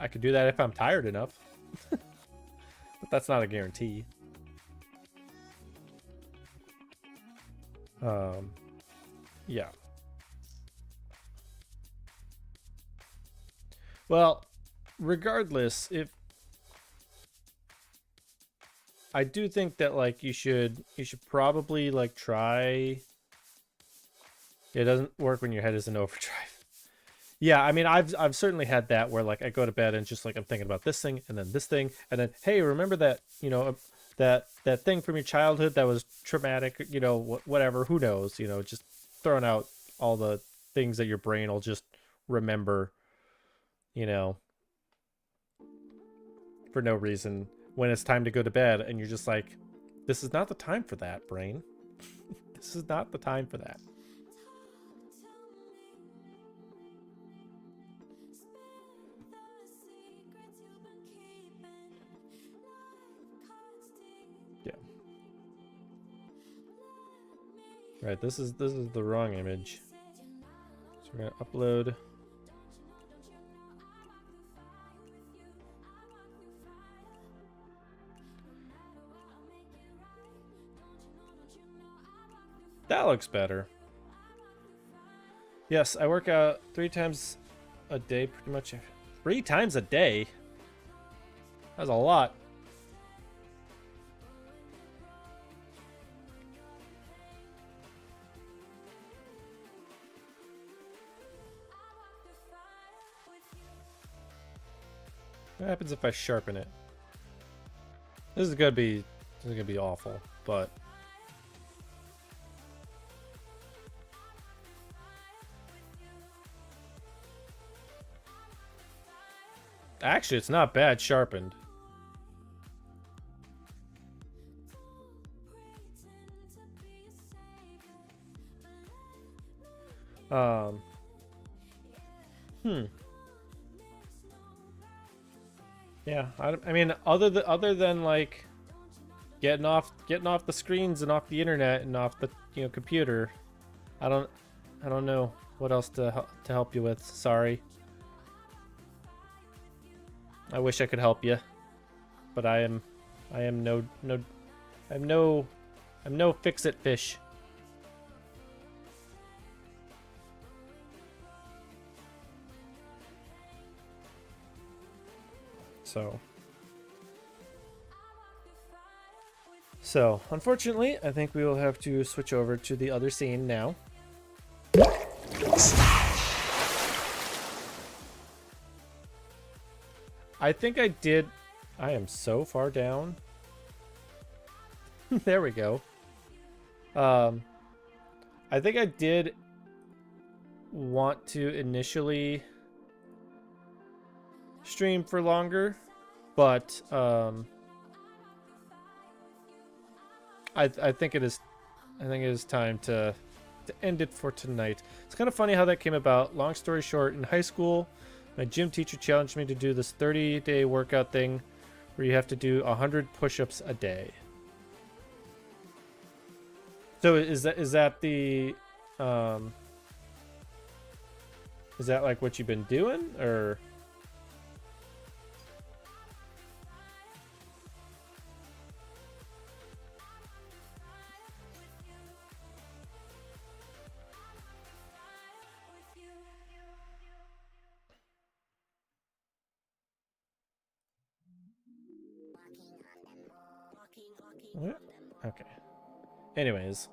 Speaker 2: could do that if I'm tired enough. But that's not a guarantee. Yeah. Well, regardless, if I do think that like you should probably like try. It doesn't work when your head is in overdrive. Yeah, I mean, I've certainly had that where like I go to bed and just like I'm thinking about this thing and then this thing and then hey, remember that that thing from your childhood that was traumatic, whatever, who knows, just throwing out all the things that your brain will just remember, you know, for no reason when it's time to go to bed and you're just like, this is not the time for that, brain. This is not the time for that. Yeah. Right, this is the wrong image. So we're gonna upload. That looks better. Yes, I work out 3 times a day, pretty much. 3 times a day? That's a lot. What happens if I sharpen it? This is gonna be awful, but actually it's not bad sharpened. Yeah, I mean, other than like getting off the screens and off the internet and off the computer, I don't know what else to help you with. Sorry. I wish I could help you, but I'm no fix-it fish. So, unfortunately, I think we will have to switch over to the other scene now. I think I did. I am so far down. There we go. I think I did want to initially stream for longer, but I think it is time to end it for tonight. It's kind of funny how that came about. Long story short, in high school, my gym teacher challenged me to do this 30-day workout thing where you have to do 100 push-ups a day. So is that the is that like what you've been doing, or? What? Okay. Anyways.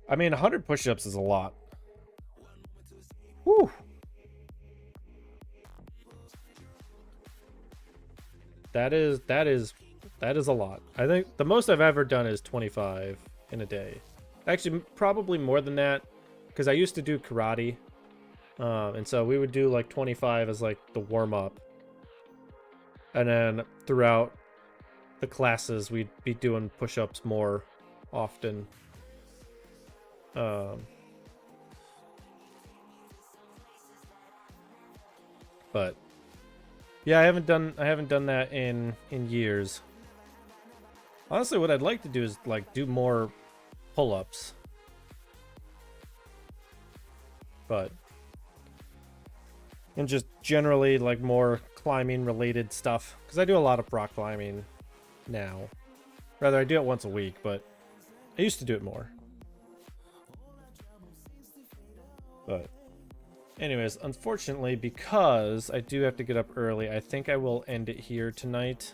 Speaker 2: I mean, 100 push-ups is a lot. Whew. That is a lot. I think the most I've ever done is 25 in a day. Actually, probably more than that, because I used to do karate. And so we would do like 25 as like the warm-up. And then throughout the classes, we'd be doing push-ups more often. But yeah, I haven't done that in years. Honestly, what I'd like to do is like do more pull-ups. And just generally like more climbing related stuff, because I do a lot of rock climbing now. Rather, I do it once a week, but I used to do it more. But anyways, unfortunately, because I do have to get up early, I think I will end it here tonight.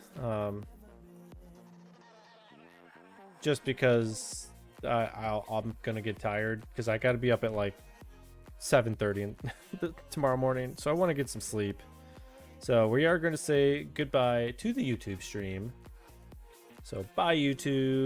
Speaker 2: Just because I'm gonna get tired, because I gotta be up at like 7:30 tomorrow morning, so I want to get some sleep. So we are going to say goodbye to the YouTube stream. So bye, YouTube.